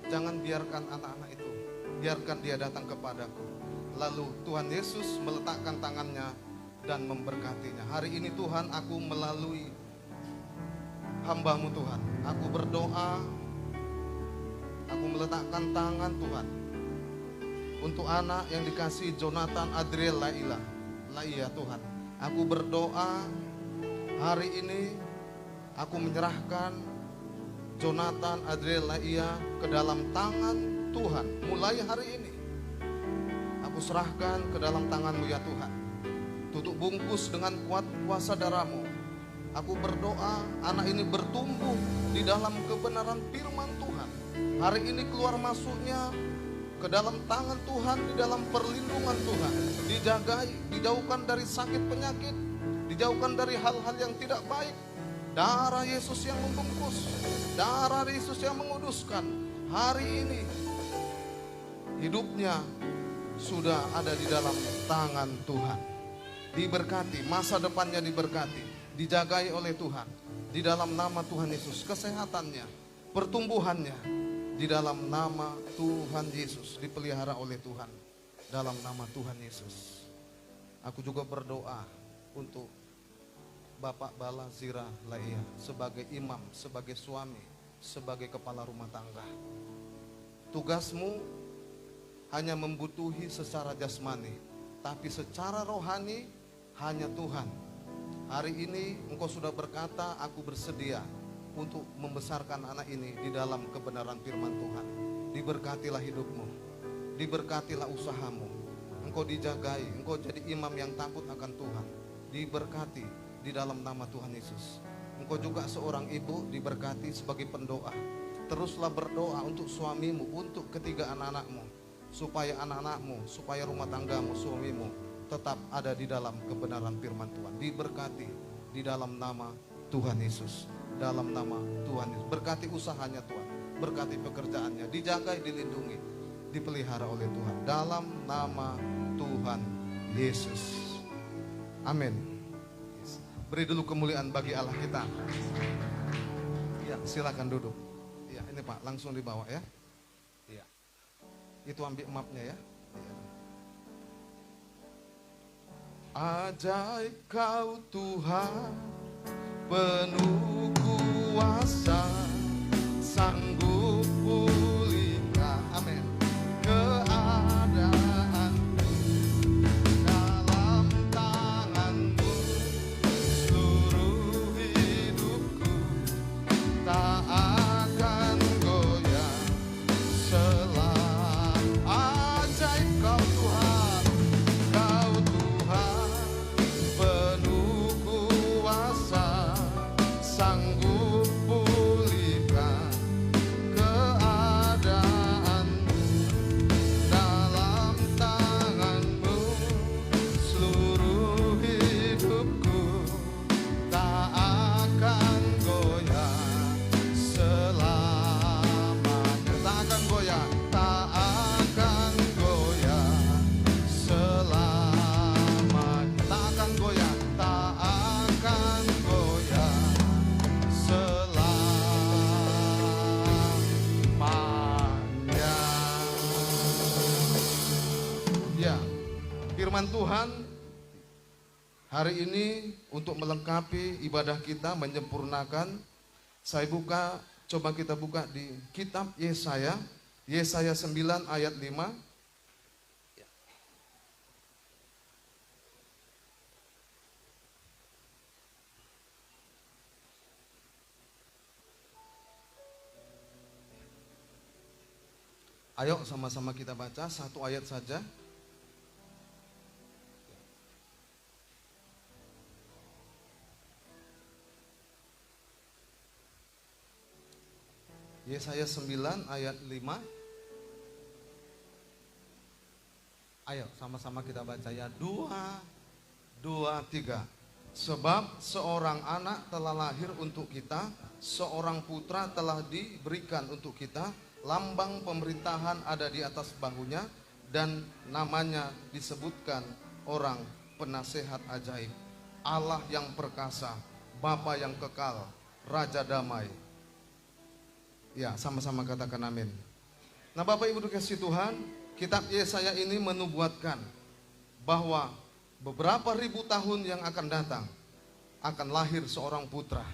jangan biarkan anak-anak itu, biarkan dia datang kepadaku. Lalu Tuhan Yesus meletakkan tangannya dan memberkatinya. Hari ini Tuhan, aku melalui hamba-Mu Tuhan, aku berdoa, aku meletakkan tangan Tuhan untuk anak yang dikasihi Jonathan Adriel Laia Tuhan. Aku berdoa hari ini, aku menyerahkan Jonathan Adriel Laia ke dalam tangan Tuhan. Mulai hari ini aku serahkan ke dalam tangan-Mu ya Tuhan. Tutup bungkus dengan kuat kuasa darah-Mu. Aku berdoa anak ini bertumbuh di dalam kebenaran firman Tuhan. Hari ini keluar masuknya ke dalam tangan Tuhan, di dalam perlindungan Tuhan. Dijagai, dijauhkan dari sakit penyakit, dijauhkan dari hal-hal yang tidak baik. Darah Yesus yang membungkus, darah Yesus yang menguduskan. Hari ini hidupnya sudah ada di dalam tangan Tuhan. Diberkati, masa depannya diberkati, dijagai oleh Tuhan. Di dalam nama Tuhan Yesus, kesehatannya, pertumbuhannya, di dalam nama Tuhan Yesus, dipelihara oleh Tuhan. Dalam nama Tuhan Yesus. Aku juga berdoa untuk Bapak Bala Zira Laia sebagai imam, sebagai suami, sebagai kepala rumah tangga. Tugasmu hanya membutuhi secara jasmani, tapi secara rohani hanya Tuhan. Hari ini Engkau sudah berkata, aku bersedia untuk membesarkan anak ini di dalam kebenaran firman Tuhan. Diberkatilah hidupmu, diberkatilah usahamu. Engkau dijagai, engkau jadi imam yang takut akan Tuhan. Diberkati di dalam nama Tuhan Yesus. Engkau juga seorang ibu diberkati sebagai pendoa. Teruslah berdoa untuk suamimu, untuk ketiga anak-anakmu, supaya anak-anakmu, supaya rumah tanggamu, suamimu tetap ada di dalam kebenaran firman Tuhan. Diberkati di dalam nama Tuhan Yesus. Dalam nama Tuhan Yesus. Berkati usahanya Tuhan, berkati pekerjaannya, dijaga, dilindungi, dipelihara oleh Tuhan. Dalam nama Tuhan Yesus. Amin. Beri dulu kemuliaan bagi Allah kita. Ya, silakan duduk. Ya, ini Pak, langsung dibawa ya. Iya. Itu ambil mapnya ya. Ya. Ajaib kau Tuhan, penuh kuasa, sanggup pulihkan. Amin. Keadaanku dalam tanganmu, seluruh hidupku tak akan goyah. Ajaib kau Tuhan, kau Tuhan penuh kuasa, sanggup pulihkan keadaanmu. Dalam tanganmu seluruh hidupku tak akan goyah selamanya. Tak akan goyah, tak akan goyah selamanya. Tak akan goyah, tak akan goyah selamanya. Ya, firman Tuhan hari ini untuk melengkapi ibadah kita, menyempurnakan. Saya buka, coba kita buka di kitab Yesaya, Yesaya 9 ayat 5. Ayo sama-sama kita baca satu ayat saja. Yesaya 9 ayat 5. Ayo sama-sama kita baca ya. 2, 3. Sebab seorang anak telah lahir untuk kita, seorang putra telah diberikan untuk kita, lambang pemerintahan ada di atas bahunya, dan namanya disebutkan orang penasehat ajaib, Allah yang perkasa, Bapa yang kekal, Raja damai. Ya, sama-sama katakan amin. Nah, Bapak Ibu dikasihi Tuhan, kitab Yesaya ini menubuatkan bahwa beberapa ribu tahun yang akan datang akan lahir seorang putra,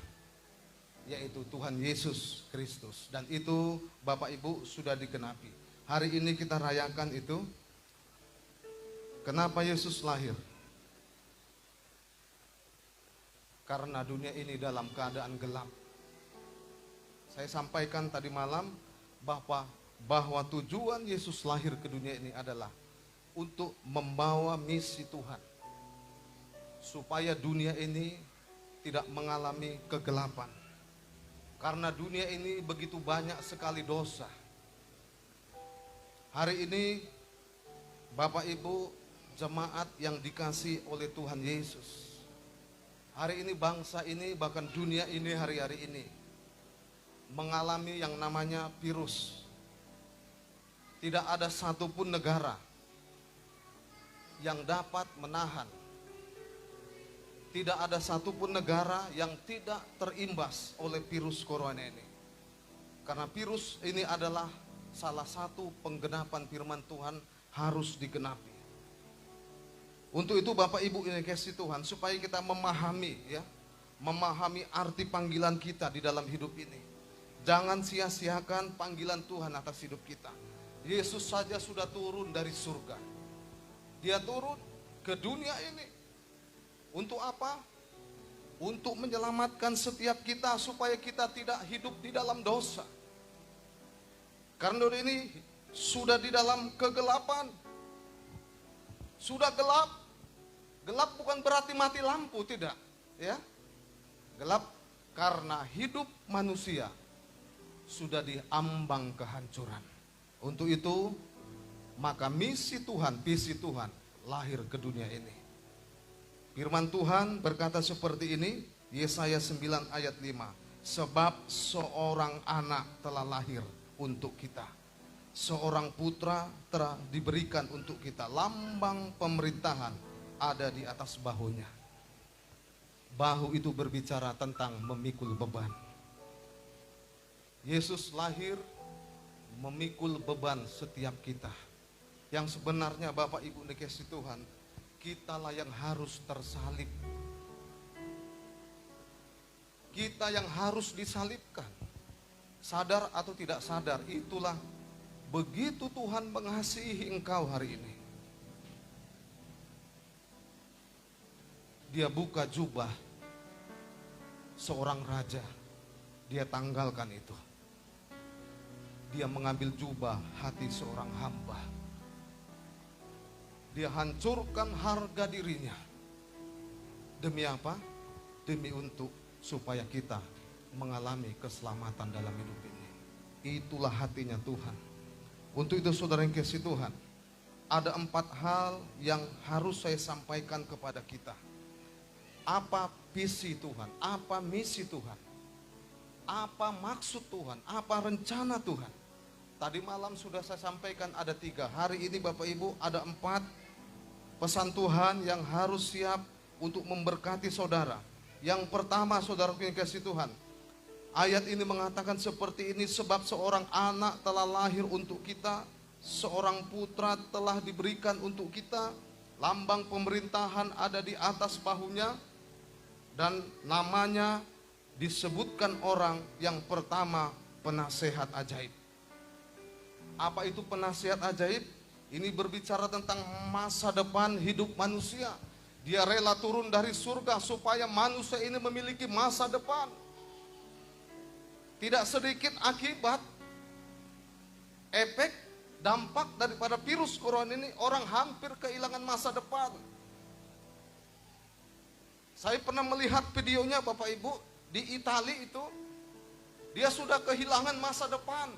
yaitu Tuhan Yesus Kristus. Dan itu Bapak Ibu sudah digenapi. Hari ini kita rayakan itu. Kenapa Yesus lahir? Karena dunia ini dalam keadaan gelap. Saya sampaikan tadi malam bahwa tujuan Yesus lahir ke dunia ini adalah untuk membawa misi Tuhan, supaya dunia ini tidak mengalami kegelapan. Karena dunia ini begitu banyak sekali dosa. Hari ini Bapak Ibu jemaat yang dikasih oleh Tuhan Yesus, hari ini bangsa ini, bahkan dunia ini hari-hari ini mengalami yang namanya virus. Tidak ada satupun negara yang dapat menahan. Tidak ada satupun negara yang tidak terimbas oleh virus corona ini. Karena virus ini adalah salah satu penggenapan firman Tuhan harus digenapi. Untuk itu Bapak Ibu ini kasih Tuhan, supaya kita memahami ya, memahami arti panggilan kita di dalam hidup ini. Jangan sia-siakan panggilan Tuhan atas hidup kita. Yesus saja sudah turun dari surga. Dia turun ke dunia ini. Untuk apa? Untuk menyelamatkan setiap kita supaya kita tidak hidup di dalam dosa. Karena ini sudah di dalam kegelapan. Sudah gelap. Gelap bukan berarti mati lampu, tidak. Ya, gelap karena hidup manusia sudah diambang kehancuran. Untuk itu, maka misi Tuhan, visi Tuhan lahir ke dunia ini. Firman Tuhan berkata seperti ini, Yesaya 9 ayat 5. Sebab seorang anak telah lahir untuk kita, seorang putra telah diberikan untuk kita, lambang pemerintahan ada di atas bahunya. Bahu itu berbicara tentang memikul beban. Yesus lahir memikul beban setiap kita. Yang sebenarnya Bapak Ibu dikasihi Tuhan, kitalah yang harus tersalib. Kita yang harus disalibkan. Sadar atau tidak sadar, itulah begitu Tuhan mengasihi engkau hari ini. Dia buka jubah seorang raja, dia tanggalkan itu. Dia mengambil jubah hati seorang hamba. Dia hancurkan harga dirinya. Demi apa? Demi untuk supaya kita mengalami keselamatan dalam hidup ini. Itulah hatinya Tuhan. Untuk itu saudara yang kasih Tuhan, ada 4 hal yang harus saya sampaikan kepada kita. Apa visi Tuhan? Apa misi Tuhan? Apa maksud Tuhan? Apa rencana Tuhan? Tadi malam sudah saya sampaikan ada 3. Hari ini Bapak Ibu ada 4 pesan Tuhan yang harus siap untuk memberkati saudara. Yang pertama, saudara yang kasih Tuhan, ayat ini mengatakan seperti ini, sebab seorang anak telah lahir untuk kita, seorang putra telah diberikan untuk kita, lambang pemerintahan ada di atas bahunya, dan namanya disebutkan orang yang pertama, penasehat ajaib. Apa itu penasehat ajaib? Ini berbicara tentang masa depan hidup manusia. Dia rela turun dari surga supaya manusia ini memiliki masa depan. Tidak sedikit akibat, efek, dampak daripada virus corona ini, orang hampir kehilangan masa depan. Saya pernah melihat videonya Bapak Ibu, di Italia itu, dia sudah kehilangan masa depan.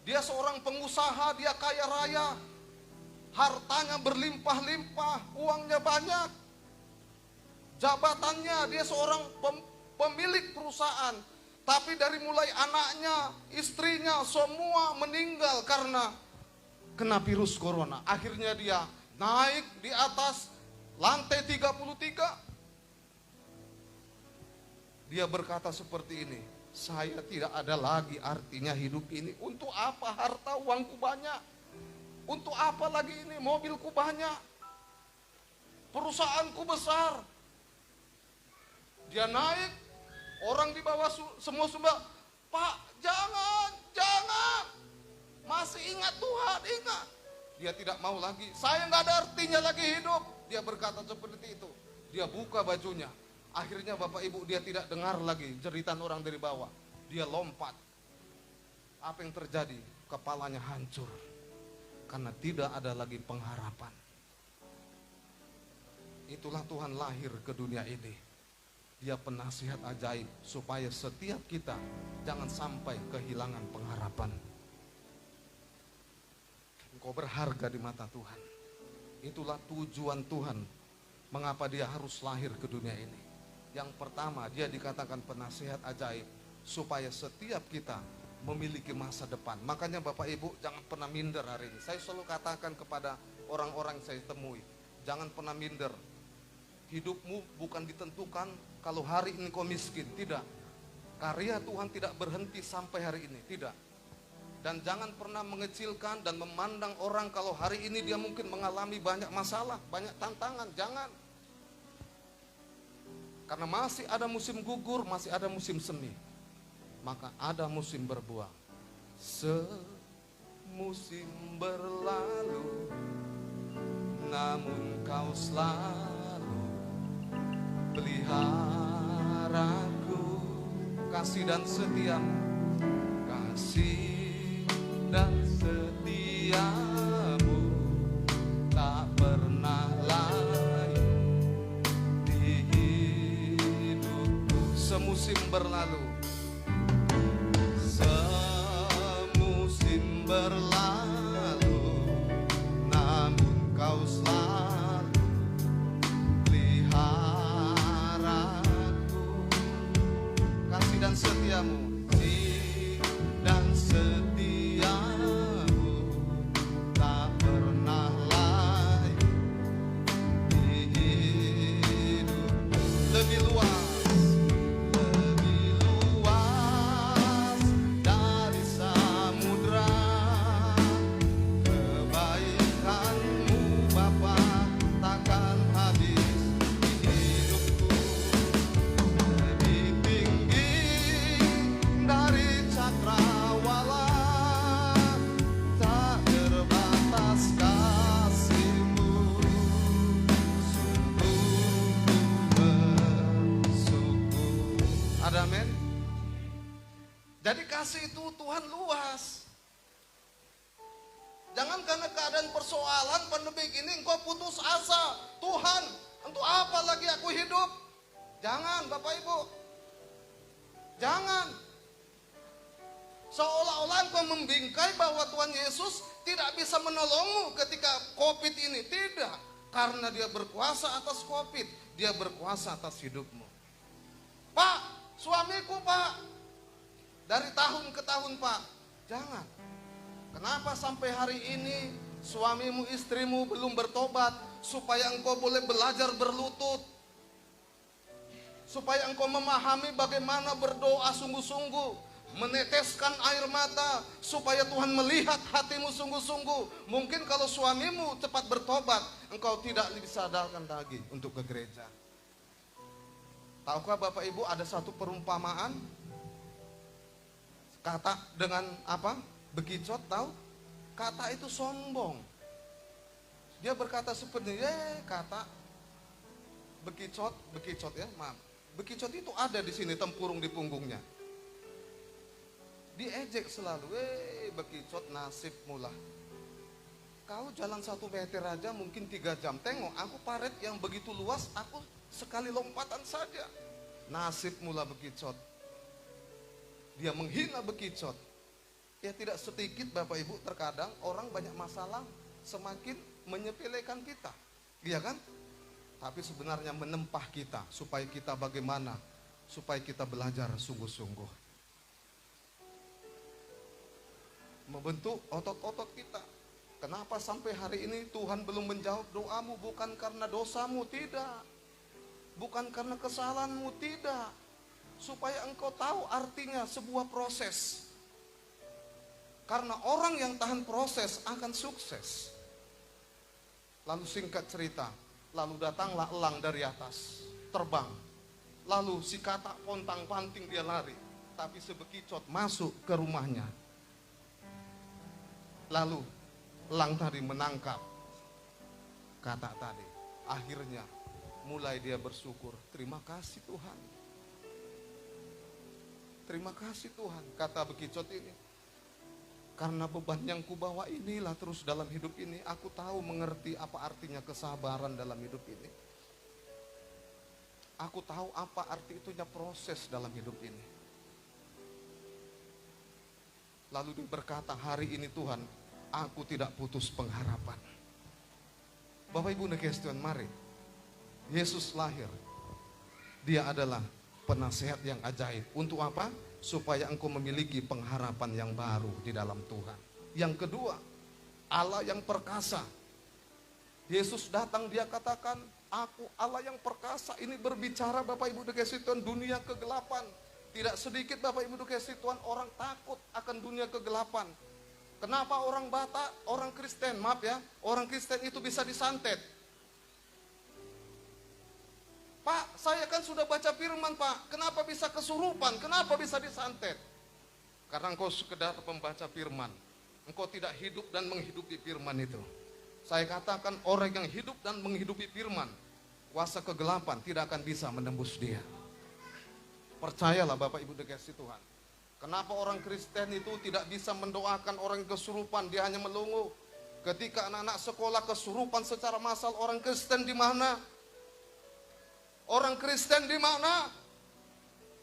Dia seorang pengusaha, dia kaya raya, hartanya berlimpah-limpah, uangnya banyak, jabatannya, dia seorang pemilik perusahaan. Tapi dari mulai anaknya, istrinya, semua meninggal karena kena virus corona. Akhirnya dia naik di atas lantai 33. Dia berkata seperti ini, saya tidak ada lagi artinya hidup ini. Untuk apa harta uangku banyak? Untuk apa lagi ini mobilku banyak? Perusahaanku besar. Dia naik, orang di bawah semua, Pak, jangan. Masih ingat Tuhan, ingat. Dia tidak mau lagi, saya nggak ada artinya lagi hidup. Dia berkata seperti itu. Dia buka bajunya. Akhirnya Bapak Ibu, dia tidak dengar lagi jeritan orang dari bawah. Dia lompat. Apa yang terjadi? Kepalanya hancur. Karena tidak ada lagi pengharapan. Itulah Tuhan lahir ke dunia ini. Dia penasihat ajaib supaya setiap kita jangan sampai kehilangan pengharapan. Engkau berharga di mata Tuhan. Itulah tujuan Tuhan mengapa dia harus lahir ke dunia ini. Yang pertama, dia dikatakan penasihat ajaib supaya setiap kita memiliki masa depan. Makanya Bapak Ibu jangan pernah minder hari ini. Saya selalu katakan kepada orang-orang yang saya temui, jangan pernah minder. Hidupmu bukan ditentukan kalau hari ini kau miskin, tidak. Karya Tuhan tidak berhenti sampai hari ini, tidak. Dan jangan pernah mengecilkan dan memandang orang kalau hari ini dia mungkin mengalami banyak masalah, banyak tantangan, jangan. Karena masih ada musim gugur, masih ada musim semi. Maka ada musim berbuah. Semusim berlalu, namun kau selalu peliharaku. Kasih dan setiamu, kasih dan setiamu tak pernah layu di kasih itu Tuhan luas. Jangan karena keadaan persoalan pandemi ini engkau putus asa. Tuhan, untuk apa lagi aku hidup? Jangan Bapak Ibu. Jangan. Seolah-olah engkau membingkai bahwa Tuhan Yesus tidak bisa menolongmu ketika COVID ini. Tidak. Karena dia berkuasa atas COVID. Dia berkuasa atas hidupmu. Pak, suamiku Pak. Dari tahun ke tahun Pak. Jangan. Kenapa sampai hari ini suamimu, istrimu belum bertobat? Supaya engkau boleh belajar berlutut. Supaya engkau memahami bagaimana berdoa sungguh-sungguh. Meneteskan air mata. Supaya Tuhan melihat hatimu sungguh-sungguh. Mungkin kalau suamimu cepat bertobat, engkau tidak bisa datang lagi untuk ke gereja. Tahukah Bapak Ibu ada satu perumpamaan? Kata dengan apa? Bekicot, tahu? Kata itu sombong. Dia berkata seperti kata bekicot ya, maaf. Bekicot itu ada di sini tempurung di punggungnya. Diejek selalu, bekicot nasibmu lah. Kau jalan 1 meter aja mungkin 3 jam. Tengok, aku paret yang begitu luas, aku sekali lompatan saja. Nasibmu lah bekicot. Dia menghina bekicot. Ya tidak sedikit Bapak Ibu, terkadang orang banyak masalah semakin menyepelekan kita. Iya kan? Tapi sebenarnya menempah kita supaya kita bagaimana? Supaya kita belajar sungguh-sungguh. Membentuk otot-otot kita. Kenapa sampai hari ini Tuhan belum menjawab doamu? Bukan karena dosamu, tidak. Bukan karena kesalahanmu, tidak. Supaya engkau tahu artinya sebuah proses. Karena orang yang tahan proses akan sukses. Lalu singkat cerita, lalu datanglah elang dari atas, terbang. Lalu si katak pontang-panting dia lari, tapi si bekicot masuk ke rumahnya. Lalu elang tadi menangkap katak tadi. Akhirnya mulai dia bersyukur, terima kasih Tuhan. Terima kasih Tuhan, kata bekicot ini. Karena beban yang kubawa inilah terus dalam hidup ini, aku tahu mengerti apa artinya kesabaran dalam hidup ini. Aku tahu apa arti itunya proses dalam hidup ini. Lalu dia berkata, hari ini Tuhan, aku tidak putus pengharapan. Bapak Ibu Tuhan, mari. Yesus lahir. Dia adalah penasehat yang ajaib. Untuk apa? Supaya engkau memiliki pengharapan yang baru di dalam Tuhan. Yang kedua, Allah yang perkasa. Yesus datang, dia katakan, aku Allah yang perkasa. Ini berbicara Bapak Ibu dikasih Tuhan, dunia kegelapan. Tidak sedikit Bapak Ibu dikasih Tuhan, orang takut akan dunia kegelapan. Kenapa orang Batak, orang Kristen, maaf ya, orang Kristen itu bisa disantet? Pak, saya kan sudah baca firman Pak, kenapa bisa kesurupan, kenapa bisa disantet? Karena engkau sekedar pembaca firman, engkau tidak hidup dan menghidupi firman itu. Saya katakan orang yang hidup dan menghidupi firman, kuasa kegelapan tidak akan bisa menembus dia. Percayalah Bapak Ibu dikasih Tuhan. Kenapa orang Kristen itu tidak bisa mendoakan orang yang kesurupan, dia hanya melongo. Ketika anak-anak sekolah kesurupan secara massal, orang Kristen di mana? Orang Kristen di mana?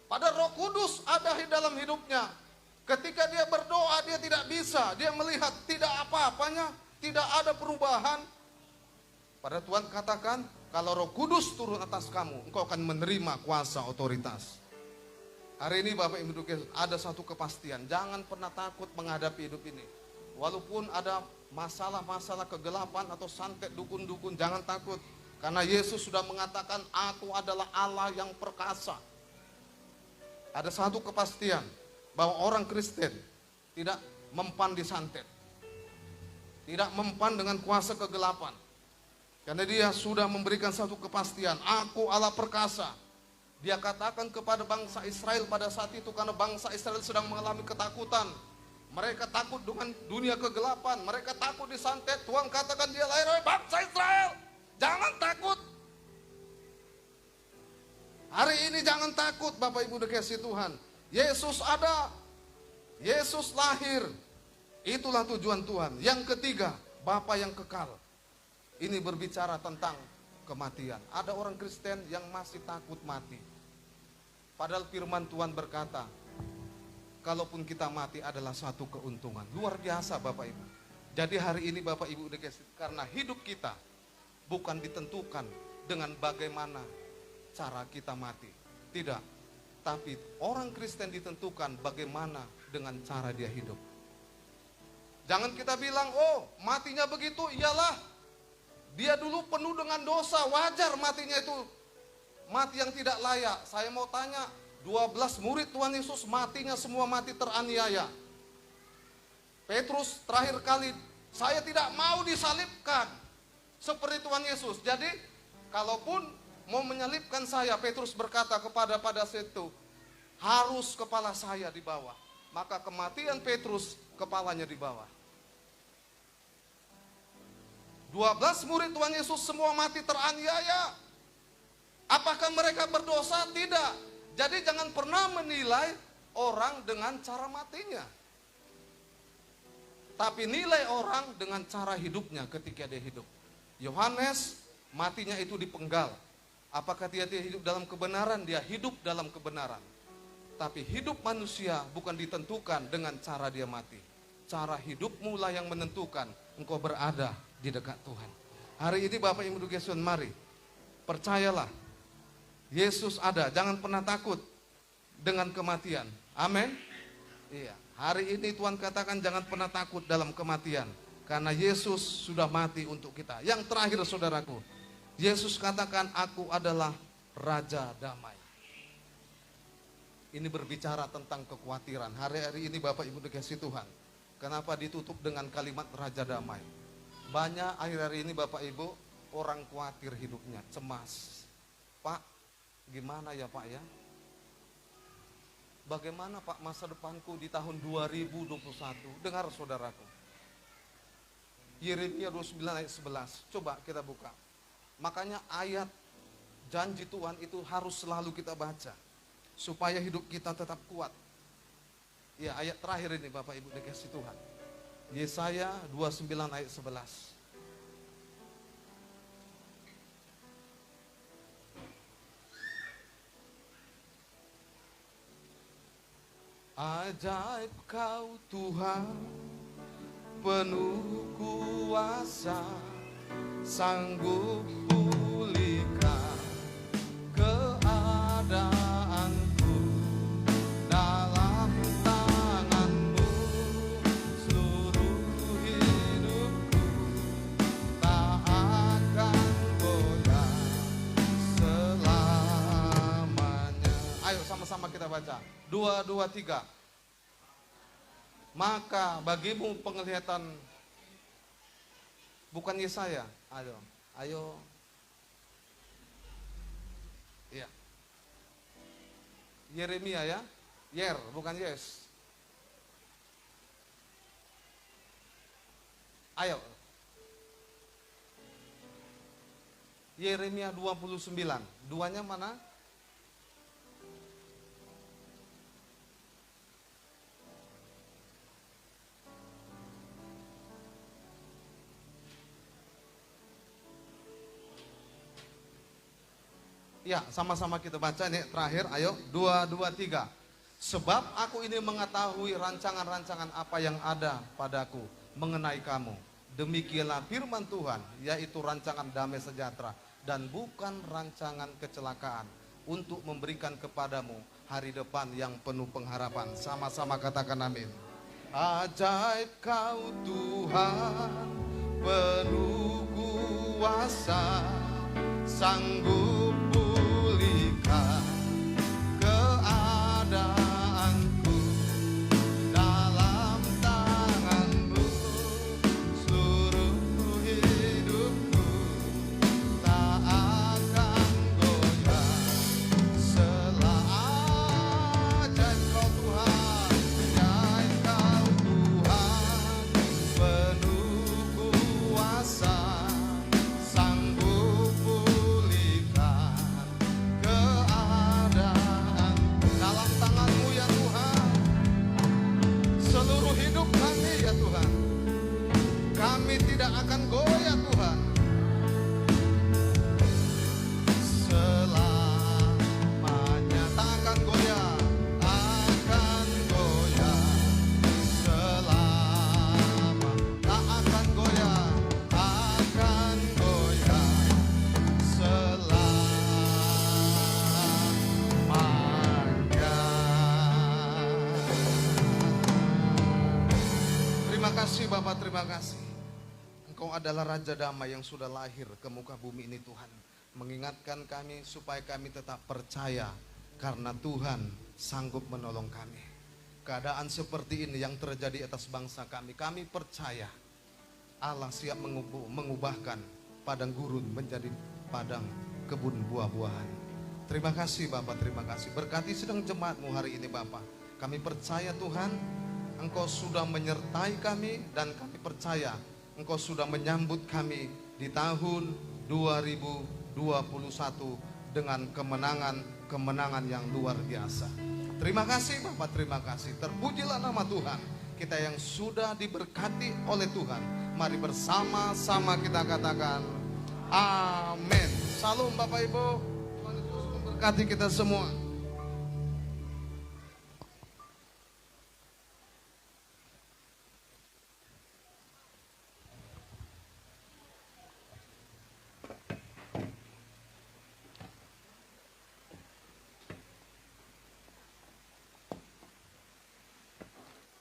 Pada Roh Kudus ada di dalam hidupnya. Ketika dia berdoa, dia tidak bisa. Dia melihat tidak apa-apanya, tidak ada perubahan. Pada Tuhan katakan, kalau Roh Kudus turun atas kamu, engkau akan menerima kuasa otoritas. Hari ini Bapak Ibu ada satu kepastian, jangan pernah takut menghadapi hidup ini. Walaupun ada masalah-masalah kegelapan atau santet dukun-dukun, jangan takut. Karena Yesus sudah mengatakan, aku adalah Allah yang perkasa. Ada satu kepastian, bahwa orang Kristen tidak mempan disantet. Tidak mempan dengan kuasa kegelapan. Karena dia sudah memberikan satu kepastian, aku Allah perkasa. Dia katakan kepada bangsa Israel pada saat itu, karena bangsa Israel sedang mengalami ketakutan. Mereka takut dengan dunia kegelapan, mereka takut disantet. Tuhan katakan dia lahir, bangsa Israel, jangan takut. Hari ini jangan takut Bapak Ibu dikasih Tuhan. Yesus ada. Yesus lahir, itulah tujuan Tuhan. Yang ketiga, Bapa yang kekal. Ini berbicara tentang kematian. Ada orang Kristen yang masih takut mati. Padahal firman Tuhan berkata, kalaupun kita mati adalah suatu keuntungan. Luar biasa Bapak Ibu. Jadi hari ini Bapak Ibu karena hidup kita bukan ditentukan dengan bagaimana cara kita mati. Tidak. Tapi orang Kristen ditentukan bagaimana dengan cara dia hidup. Jangan kita bilang, oh matinya begitu, iyalah. Dia dulu penuh dengan dosa, wajar matinya itu mati yang tidak layak. Saya mau tanya, 12 murid Tuhan Yesus matinya semua mati teraniaya. Petrus terakhir kali, saya tidak mau disalibkan seperti Tuhan Yesus. Jadi kalaupun mau menyalibkan saya, Petrus berkata kepada itu, harus kepala saya di bawah. Maka kematian Petrus, kepalanya di bawah. 12 murid Tuhan Yesus semua mati teraniaya. Apakah mereka berdosa? Tidak. Jadi jangan pernah menilai orang dengan cara matinya. Tapi nilai orang dengan cara hidupnya ketika dia hidup. Yohanes matinya itu dipenggal. Apakah dia hidup dalam kebenaran? Dia hidup dalam kebenaran. Tapi hidup manusia bukan ditentukan dengan cara dia mati. Cara hidupmu lah yang menentukan engkau berada di dekat Tuhan. Hari ini Bapak Ibu Yesus, mari percayalah Yesus ada. Jangan pernah takut dengan kematian. Amin. Iya. Hari ini Tuhan katakan jangan pernah takut dalam kematian, karena Yesus sudah mati untuk kita. Yang terakhir saudaraku, Yesus katakan aku adalah Raja Damai. Ini berbicara tentang kekhawatiran. Hari-hari ini Bapak Ibu dikasih Tuhan, kenapa ditutup dengan kalimat Raja Damai? Banyak akhir-akhir ini Bapak Ibu orang khawatir hidupnya, cemas. Pak, gimana ya Pak ya? Bagaimana Pak masa depanku di tahun 2021? Dengar saudaraku. Yeremia 29 ayat 11. Coba kita buka. Makanya ayat janji Tuhan itu harus selalu kita baca. Supaya hidup kita tetap kuat. Ya, ayat terakhir ini Bapak Ibu dikasih Tuhan. Yesaya 29 ayat 11. Ajaib kau Tuhan, penuh kuasa, sanggup pulihkan keadaanku. Dalam tangan-Mu seluruh hidupku tak akan goyah selamanya. Ayo sama-sama kita baca. 2, 2, 3. Maka bagimu penglihatan, bukan Yesaya. Ayo. Iya. Yeremia ya. Yer, bukan Yes. Ayo. Yeremia 29. Duanya mana? Ya, sama-sama kita baca nih terakhir. Ayo, 2, 2, 3. Sebab aku ini mengetahui rancangan-rancangan apa yang ada padaku mengenai kamu. Demikianlah firman Tuhan, yaitu rancangan damai sejahtera dan bukan rancangan kecelakaan, untuk memberikan kepadamu hari depan yang penuh pengharapan. Sama-sama katakan amin. Ajaib kau Tuhan, penuh kuasa, sanggup pulihkan keadaanku. Dalam tangan-Mu seluruh hidupku tak akan goyah selama. Ajaib kau Tuhan, ajaib kau Tuhan, penuh kuasa, sanggup pulihkan seluruh hidup kami ya Tuhan. Kami tidak akan goyah Tuhan. Selamanya tak akan goyah, akan goyah. Selama tak akan goyah, akan goyah. Selamanya. Terima kasih Bapak, terima kasih. Engkau adalah Raja Damai yang sudah lahir ke muka bumi ini Tuhan. Mengingatkan kami supaya kami tetap percaya karena Tuhan sanggup menolong kami. Keadaan seperti ini yang terjadi atas bangsa kami, kami percaya Allah siap mengubahkan padang gurun menjadi padang kebun buah-buahan. Terima kasih Bapak, terima kasih. Berkati sedang jemaat-Mu hari ini Bapak. Kami percaya Tuhan, Engkau sudah menyertai kami dan kami percaya Engkau sudah menyambut kami di tahun 2021 dengan kemenangan yang luar biasa. Terima kasih Bapak, terima kasih. Terpujilah nama Tuhan. Kita yang sudah diberkati oleh Tuhan, mari bersama-sama kita katakan amin. Salam Bapak Ibu, Tuhan Yesus memberkati kita semua.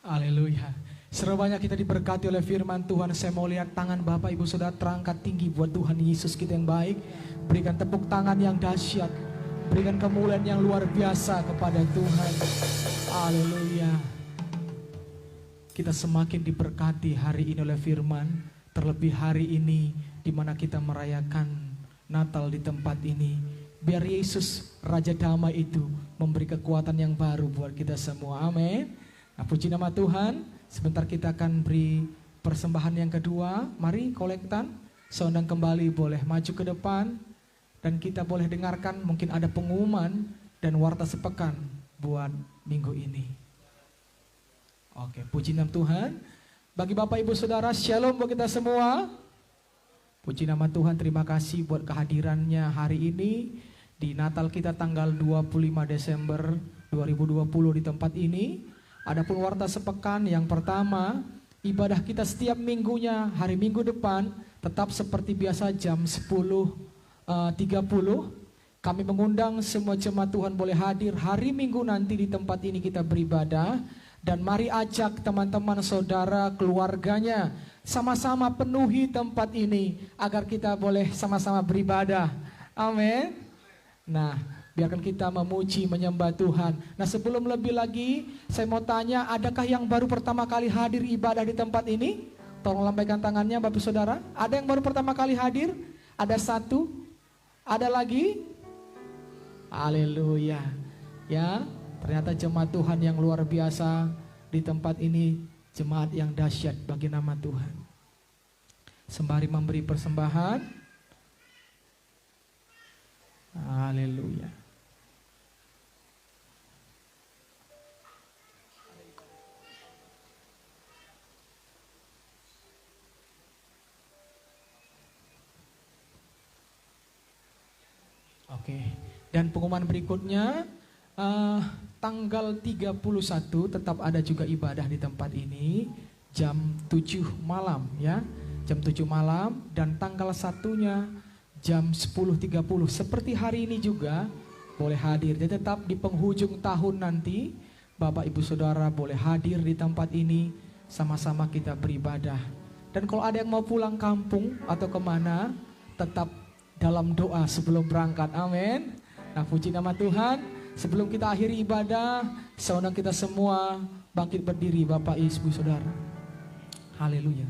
Haleluya. Serubahnya kita diberkati oleh firman Tuhan. Saya mau lihat tangan Bapak Ibu Saudara terangkat tinggi buat Tuhan Yesus kita yang baik. Berikan tepuk tangan yang dahsyat. Berikan kemuliaan yang luar biasa kepada Tuhan. Haleluya. Kita semakin diberkati hari ini oleh firman. Terlebih hari ini di mana kita merayakan Natal di tempat ini. Biar Yesus Raja Damai itu memberi kekuatan yang baru buat kita semua. Amin. Nah, puji nama Tuhan. Sebentar kita akan beri persembahan yang kedua. Mari kolektan. Saudara kembali boleh maju ke depan. Dan kita boleh dengarkan mungkin ada pengumuman dan warta sepekan buat minggu ini. Oke, puji nama Tuhan. Bagi Bapak Ibu Saudara, shalom buat kita semua. Puji nama Tuhan, terima kasih buat kehadirannya hari ini. Di Natal kita tanggal 25 Desember 2020 di tempat ini. Adapun warta sepekan yang pertama, ibadah kita setiap minggunya hari Minggu depan tetap seperti biasa jam 10.30. Kami mengundang semua jemaat Tuhan boleh hadir hari Minggu nanti di tempat ini kita beribadah. Dan mari ajak teman-teman saudara keluarganya sama-sama penuhi tempat ini agar kita boleh sama-sama beribadah. Amin. Nah, biarkan kita memuji, menyembah Tuhan. Nah, sebelum lebih lagi, saya mau tanya, adakah yang baru pertama kali hadir ibadah di tempat ini? Tolong lambaikan tangannya Bapak Saudara. Ada yang baru pertama kali hadir? Ada satu? Ada lagi? Haleluya. Ya, ternyata jemaat Tuhan yang luar biasa di tempat ini. Jemaat yang dahsyat bagi nama Tuhan. Sembari memberi persembahan. Haleluya. Oke, dan pengumuman berikutnya tanggal 31 tetap ada juga ibadah di tempat ini jam 7 malam ya. Jam 7 malam dan tanggal 1-nya jam 10.30 seperti hari ini juga boleh hadir. Dan tetap di penghujung tahun nanti Bapak Ibu Saudara boleh hadir di tempat ini sama-sama kita beribadah. Dan kalau ada yang mau pulang kampung atau kemana tetap dalam doa sebelum berangkat. Amin. Nah, puji nama Tuhan. Sebelum kita akhiri ibadah, saudara kita semua bangkit berdiri Bapak Ibu Saudara. Haleluya.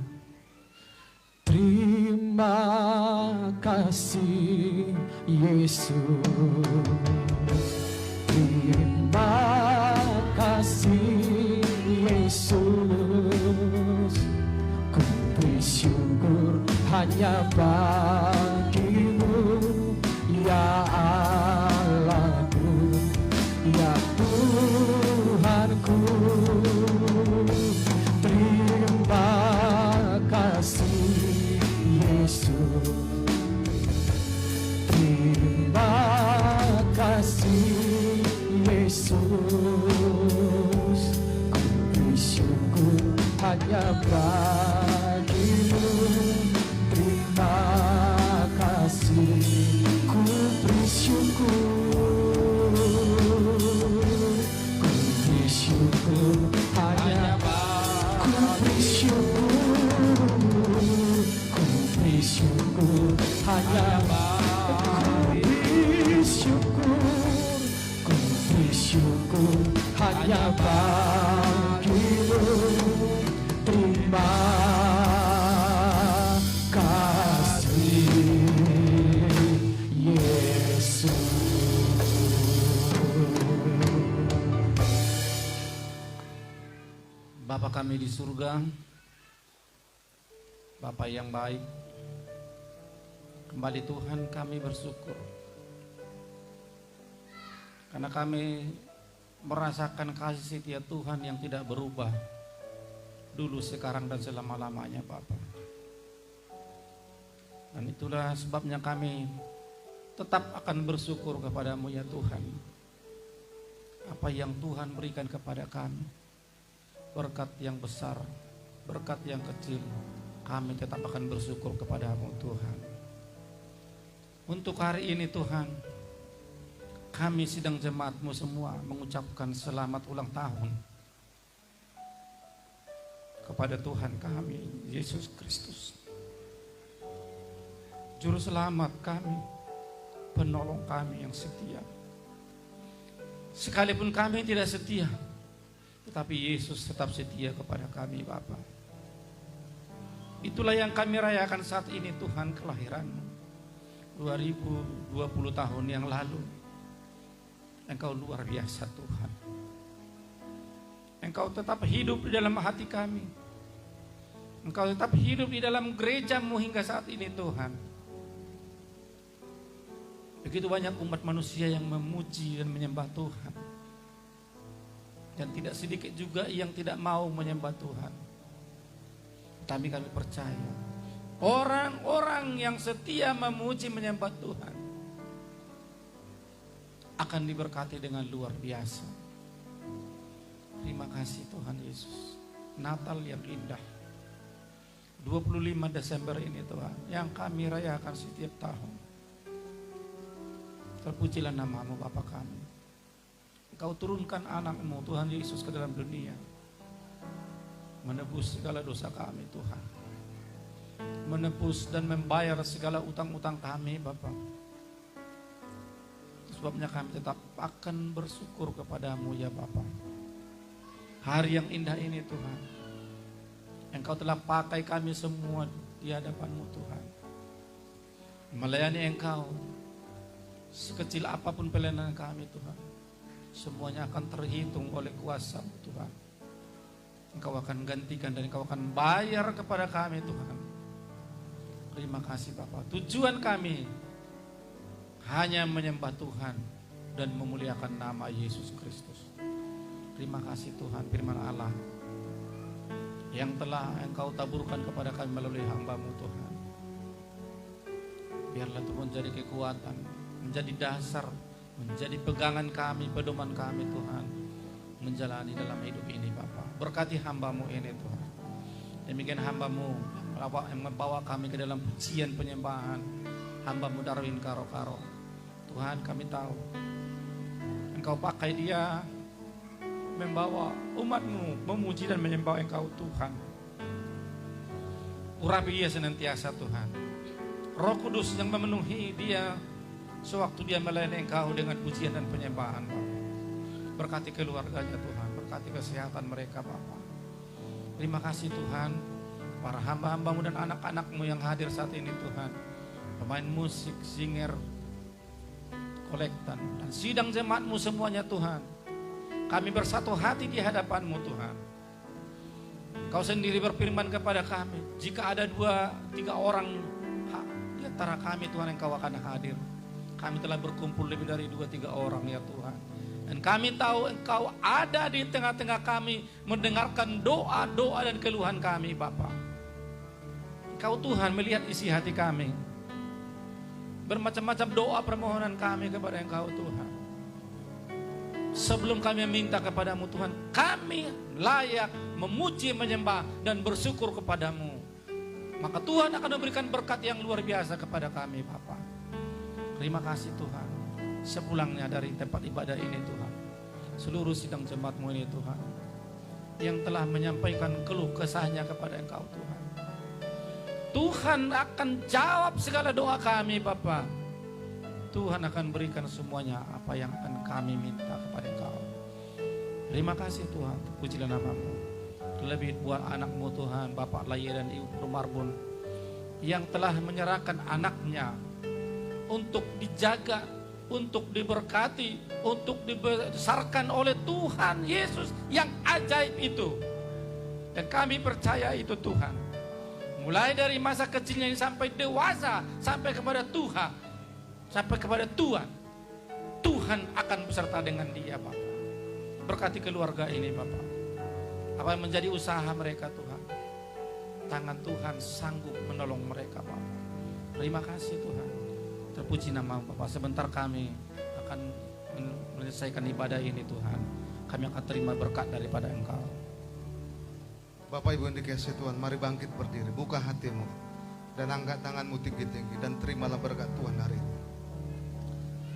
Terima kasih Yesus. Terima kasih Yesus. Ku bersyukur hanya bagimu ya Allahku, ya Tuhanku. hanya bagimu. Terima kasih, ku bersyukur, ku bersyukur hanya ku bersyukur, ku bersyukur hanya ku bersyukur, ku bersyukur hanya bagimu. Terima kasih Yesus. Bapa kami di surga, Bapa yang baik, kembali Tuhan kami bersyukur karena kami merasakan kasih setia Tuhan yang tidak berubah dulu, sekarang, dan selama-lamanya Bapa. Dan itulah sebabnya kami tetap akan bersyukur kepadamu ya Tuhan. Apa yang Tuhan berikan kepada kami, berkat yang besar, berkat yang kecil, kami tetap akan bersyukur kepadamu Tuhan. Untuk hari ini Tuhan, kami sidang jemaatmu semua mengucapkan selamat ulang tahun kepada Tuhan kami Yesus Kristus, Juru Selamat kami, penolong kami yang setia. Sekalipun kami tidak setia, tetapi Yesus tetap setia kepada kami Bapa. Itulah yang kami rayakan saat ini Tuhan, kelahiran-Mu 2020 tahun yang lalu. Engkau luar biasa Tuhan. Engkau tetap hidup di dalam hati kami. Engkau tetap hidup di dalam gereja-Mu hingga saat ini Tuhan. Begitu banyak umat manusia yang memuji dan menyembah Tuhan, dan tidak sedikit juga yang tidak mau menyembah Tuhan. Tapi kami percaya orang-orang yang setia memuji menyembah Tuhan akan diberkati dengan luar biasa. Terima kasih Tuhan Yesus. Natal yang indah 25 Desember ini Tuhan, yang kami rayakan setiap tahun. Terpujilah nama-Mu Bapa kami. Engkau turunkan anak-Mu Tuhan Yesus ke dalam dunia, menebus segala dosa kami Tuhan, menebus dan membayar segala utang-utang kami Bapa. Sebabnya kami tetap akan bersyukur kepadamu ya Bapa. Hari yang indah ini Tuhan, Engkau telah pakai kami semua di hadapan-Mu Tuhan, melayani Engkau. Sekecil apapun pelayanan kami Tuhan, semuanya akan terhitung oleh kuasa-Mu Tuhan. Engkau akan gantikan dan Engkau akan bayar kepada kami Tuhan. Terima kasih Bapa. Tujuan kami hanya menyembah Tuhan dan memuliakan nama Yesus Kristus. Terima kasih Tuhan, firman Allah yang telah Engkau taburkan kepada kami melalui hamba-Mu Tuhan. Biarlah itu menjadi kekuatan, menjadi dasar, menjadi pegangan kami, pedoman kami Tuhan, menjalani dalam hidup ini Bapa. Berkati hamba-Mu ini Tuhan. Demikian hamba-Mu yang membawa kami ke dalam pujian penyembahan, hamba-Mu Darwin Karo-Karo. Tuhan, kami tahu Engkau pakai dia membawa umat-Mu memuji dan menyembah Engkau Tuhan. Urapi dia senantiasa Tuhan. Roh Kudus yang memenuhi dia sewaktu dia melayani Engkau dengan pujian dan penyembahan Bapa. Berkati keluarganya Tuhan, berkati kesehatan mereka Bapa. Terima kasih Tuhan, para hamba-hamba-Mu dan anak-anak-Mu yang hadir saat ini Tuhan, pemain musik, singer, kolektan, dan sidang jemaat-Mu semuanya Tuhan. Kami bersatu hati di hadapan-Mu Tuhan. Kau sendiri berfirman kepada kami, jika ada 2-3 orang di antara kami Tuhan, Engkau akan hadir. Kami telah berkumpul lebih dari 2-3 orang ya Tuhan. Dan kami tahu Engkau ada di tengah-tengah kami, mendengarkan doa-doa dan keluhan kami Bapa. Engkau Tuhan melihat isi hati kami, bermacam-macam doa permohonan kami kepada Engkau Tuhan. Sebelum kami minta kepadamu Tuhan, kami layak memuji, menyembah, dan bersyukur kepadamu. Maka Tuhan akan memberikan berkat yang luar biasa kepada kami Bapa. Terima kasih Tuhan. Sepulangnya dari tempat ibadah ini Tuhan, seluruh sidang jemaat-Mu ini Tuhan, yang telah menyampaikan keluh kesahnya kepada Engkau Tuhan, Tuhan akan jawab segala doa kami Bapa. Tuhan akan berikan semuanya apa yang akan kami minta kepada Engkau. Terima kasih Tuhan, pujilah nama-Mu. Lebih buat anak-Mu Tuhan, Bapak Laya dan Ibu Marbun, yang telah menyerahkan anaknya untuk dijaga, untuk diberkati, untuk dibesarkan oleh Tuhan Yesus yang ajaib itu. Dan kami percaya itu Tuhan. Mulai dari masa kecilnya ini sampai dewasa, sampai kepada Tuhan, sampai kepada Tuhan, Tuhan akan beserta dengan dia Bapak. Berkati keluarga ini Bapak. Apa yang menjadi usaha mereka Tuhan, tangan Tuhan sanggup menolong mereka Bapak. Terima kasih Tuhan. Terpuji nama Bapak. Sebentar kami akan menyelesaikan ibadah ini Tuhan. Kami akan terima berkat daripada Engkau. Bapak Ibu yang dikasihi Tuhan, mari bangkit berdiri, buka hatimu dan angkat tanganmu tinggi-tinggi dan terimalah berkat Tuhan hari ini.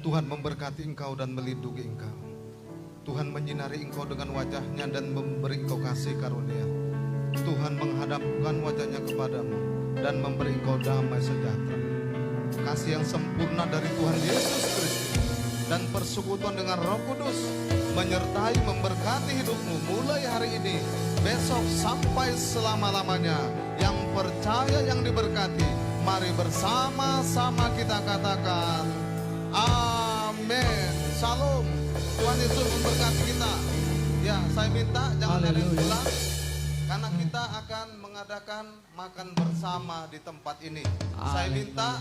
Tuhan memberkati engkau dan melindungi engkau. Tuhan menyinari engkau dengan wajahnya dan memberi engkau kasih karunia. Tuhan menghadapkan wajahnya kepadamu dan memberi engkau damai sejahtera. Kasih yang sempurna dari Tuhan Yesus Kristus dan persekutuan dengan Roh Kudus menyertai memberkati hidupmu mulai hari ini, besok sampai selama-lamanya. Yang percaya, yang diberkati, mari bersama-sama kita katakan amin. Salam. Tuhan Yesus memberkati kita. Ya, saya minta jangan ada yang pulang, karena kita akan mengadakan makan bersama di tempat ini. Saya minta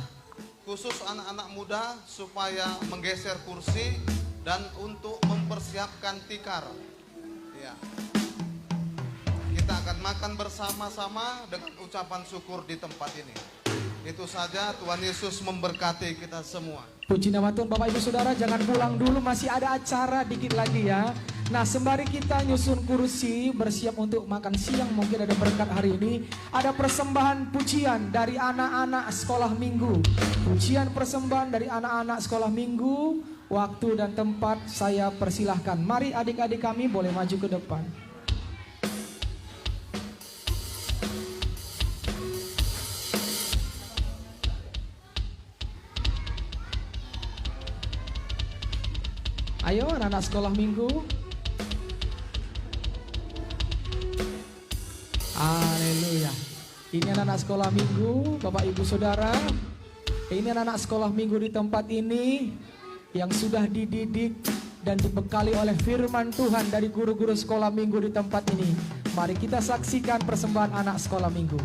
khusus anak-anak muda supaya menggeser kursi dan untuk mempersiapkan tikar. Ya. Kita akan makan bersama-sama dengan ucapan syukur di tempat ini. Itu saja, Tuhan Yesus memberkati kita semua. Puji nama Tuhan. Bapak Ibu Saudara, jangan pulang dulu, masih ada acara dikit lagi ya. Nah, sembari kita nyusun kursi bersiap untuk makan siang, mungkin ada berkat hari ini, ada persembahan pujian dari anak-anak sekolah minggu. Pujian persembahan dari anak-anak sekolah minggu. Waktu dan tempat saya persilahkan. Mari adik-adik kami boleh maju ke depan. Ayo anak-anak sekolah minggu. Haleluya. Ini anak-anak sekolah minggu, Bapak Ibu Saudara. Ini anak-anak sekolah minggu di tempat ini yang sudah dididik dan dibekali oleh firman Tuhan dari guru-guru sekolah minggu di tempat ini. Mari kita saksikan persembahan anak sekolah minggu.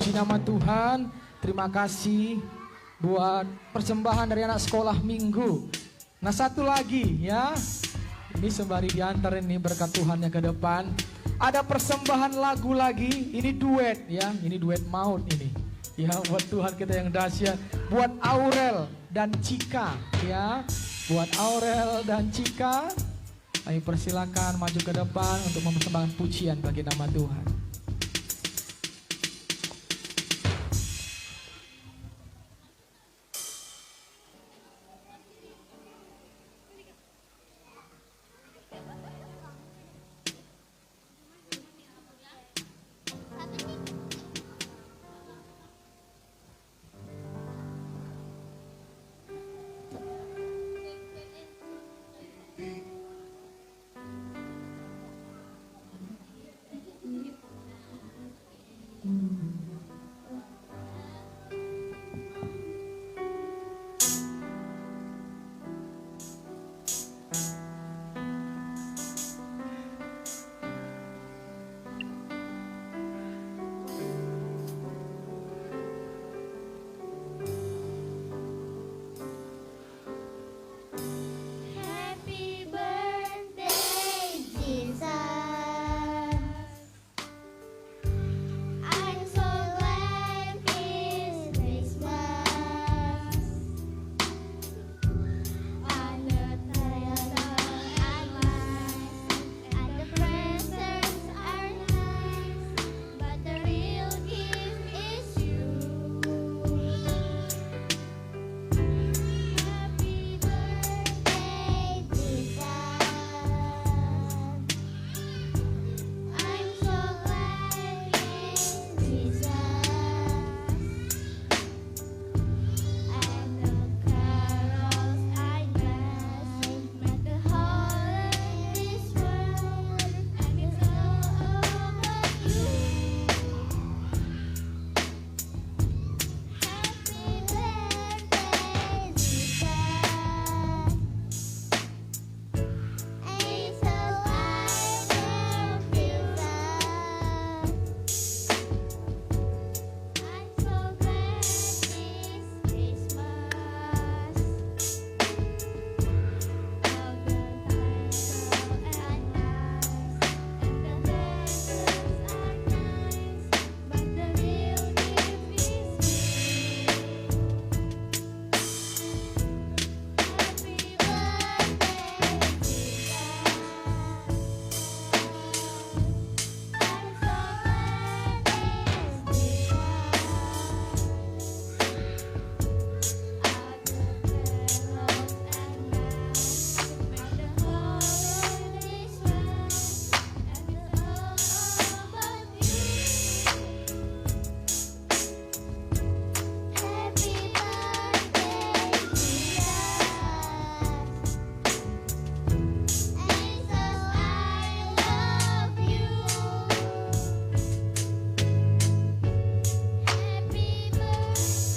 Puji nama Tuhan. Terima kasih buat persembahan dari anak sekolah minggu. Nah, satu lagi ya. Ini sembari diantar ini berkat Tuhan yang ke depan. Ada persembahan lagu lagi. Ini duet ya. Ini duet maut ini. Ya, buat Tuhan kita yang dahsyat. Buat Aurel dan Cika ya. Buat Aurel dan Cika, kami persilakan maju ke depan untuk mempersembahkan pujian bagi nama Tuhan. Happy birthday, Jesus. I'm so glad it's Christmas. On the table are lights, and the presents are nice, but the real gift is you. Happy birthday, Jesus. I'm so glad it's Jesus. And the carols I dance make the whole this world, and it's all about you. Happy birthday, Jesus. Jesus, I love you, I'm so glad it's Christmas. All the titles are nice, and the presents are nice, but the real gift is you. Happy birthday, Jesus. I'm so glad it's Jesus. All the carols and bells make the whole world this world, and it's all about you. Happy birthday, Jesus. Jesus, I love you. Happy birthday, Jesus.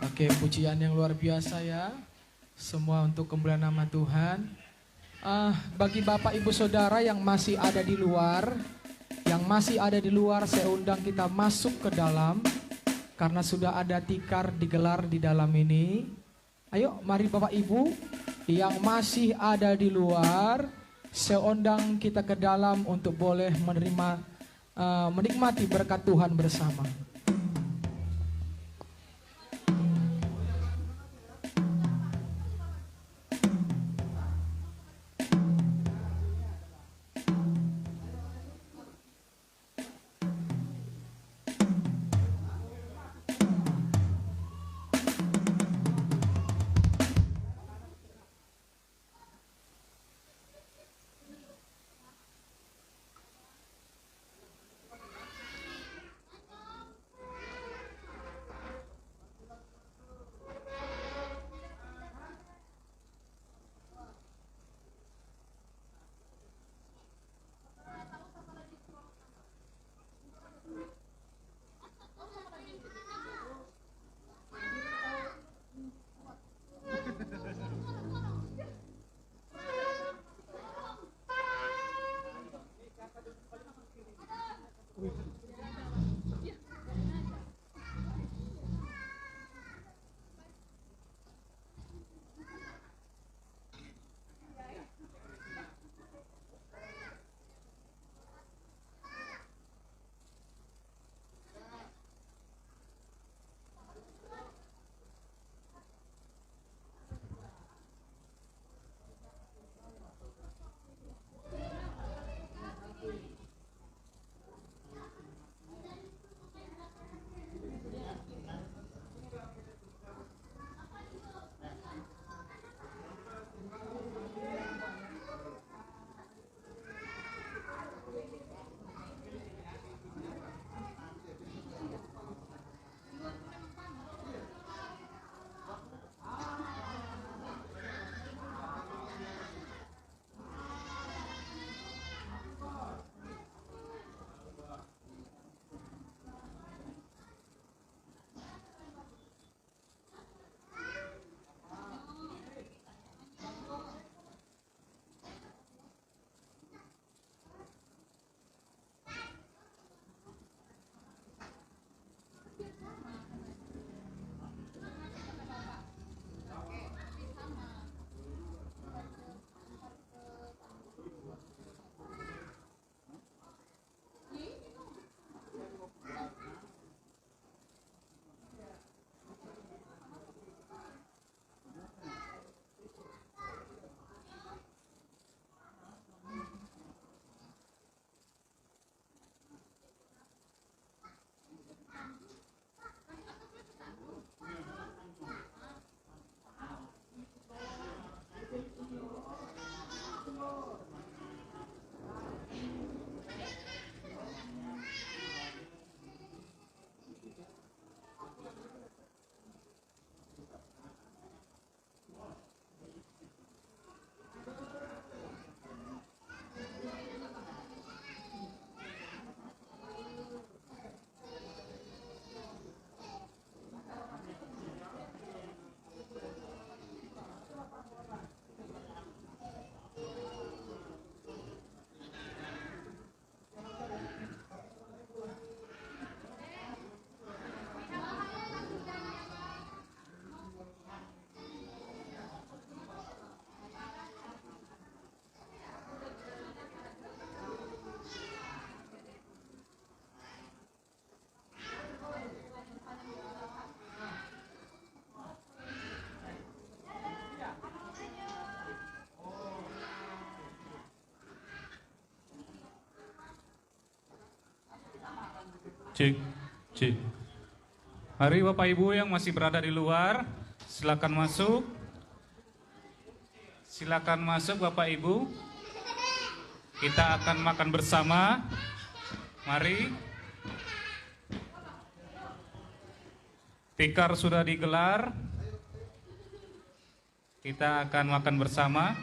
Oke, pujian yang luar biasa ya. Semua untuk kemuliaan nama Tuhan. Bagi Bapak Ibu Saudara yang masih ada di luar, saya undang kita masuk ke dalam karena sudah ada tikar digelar di dalam ini. Ayo, mari Bapak Ibu yang masih ada di luar, saya undang kita ke dalam untuk boleh menikmati berkat Tuhan bersama. Cek, cek. Mari Bapak Ibu yang masih berada di luar, silakan masuk. Silakan masuk Bapak Ibu. Kita akan makan bersama. Mari. Tikar sudah digelar. Kita akan makan bersama.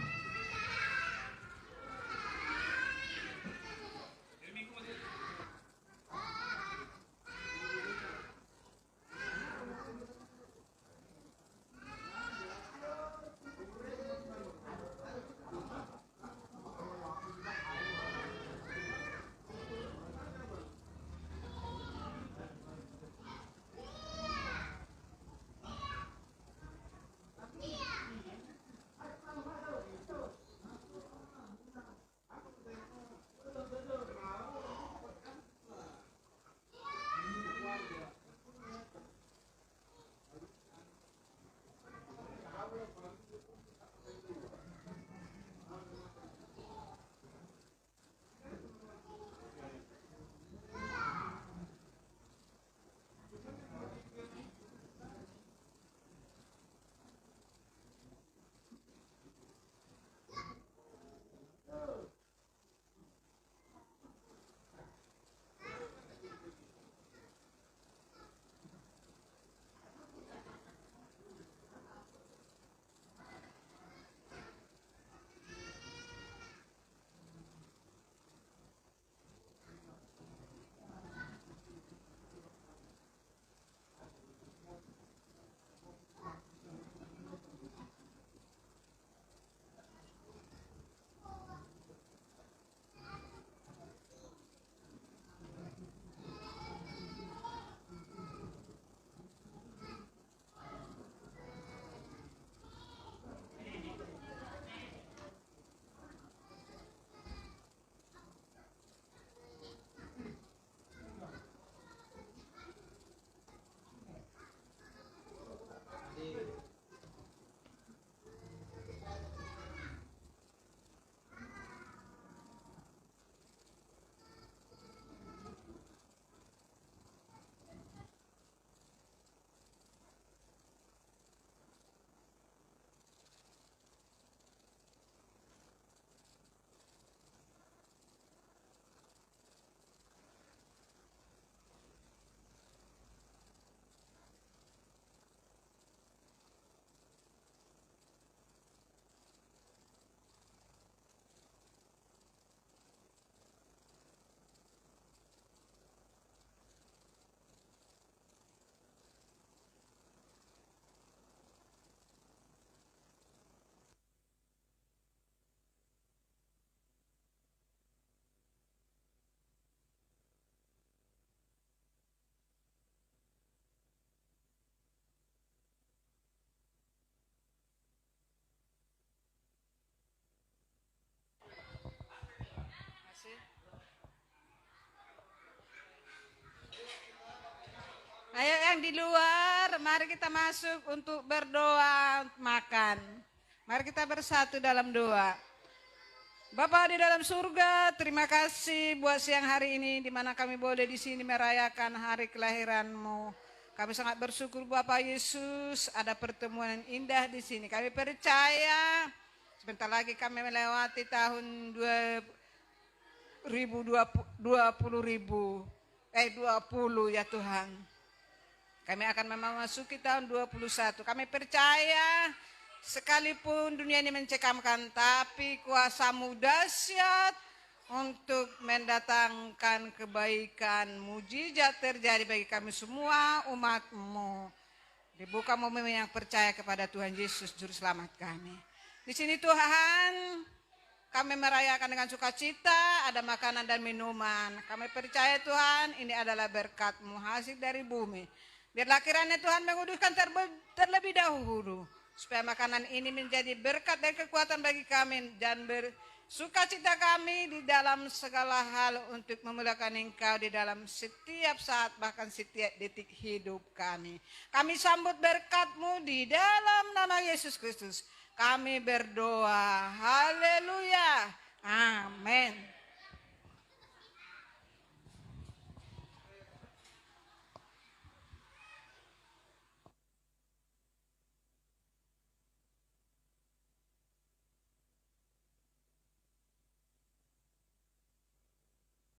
Ayo yang di luar, mari kita masuk untuk berdoa, makan. Mari kita bersatu dalam doa. Bapa di dalam surga, terima kasih buat siang hari ini di mana kami boleh di sini merayakan hari kelahiran-Mu. Kami sangat bersyukur Bapak Yesus, ada pertemuan yang indah di sini. Kami percaya sebentar lagi kami melewati tahun 20 ya Tuhan. Kami akan memasuki tahun 21. Kami percaya sekalipun dunia ini mencekamkan, tapi kuasa-Mu dahsyat untuk mendatangkan kebaikan, mujizat terjadi bagi kami semua umat-Mu. Dibuka momen yang percaya kepada Tuhan Yesus Juru Selamat kami. Di sini Tuhan, kami merayakan dengan sukacita, ada makanan dan minuman. Kami percaya Tuhan, ini adalah berkat-Mu, hasil dari bumi. Biarlah kiranya Tuhan menguduskan terlebih dahulu, supaya makanan ini menjadi berkat dan kekuatan bagi kami, dan bersukacita kami di dalam segala hal untuk memuliakan Engkau di dalam setiap saat, bahkan setiap detik hidup kami. Kami sambut berkat-Mu di dalam nama Yesus Kristus. Kami berdoa, haleluya, amin.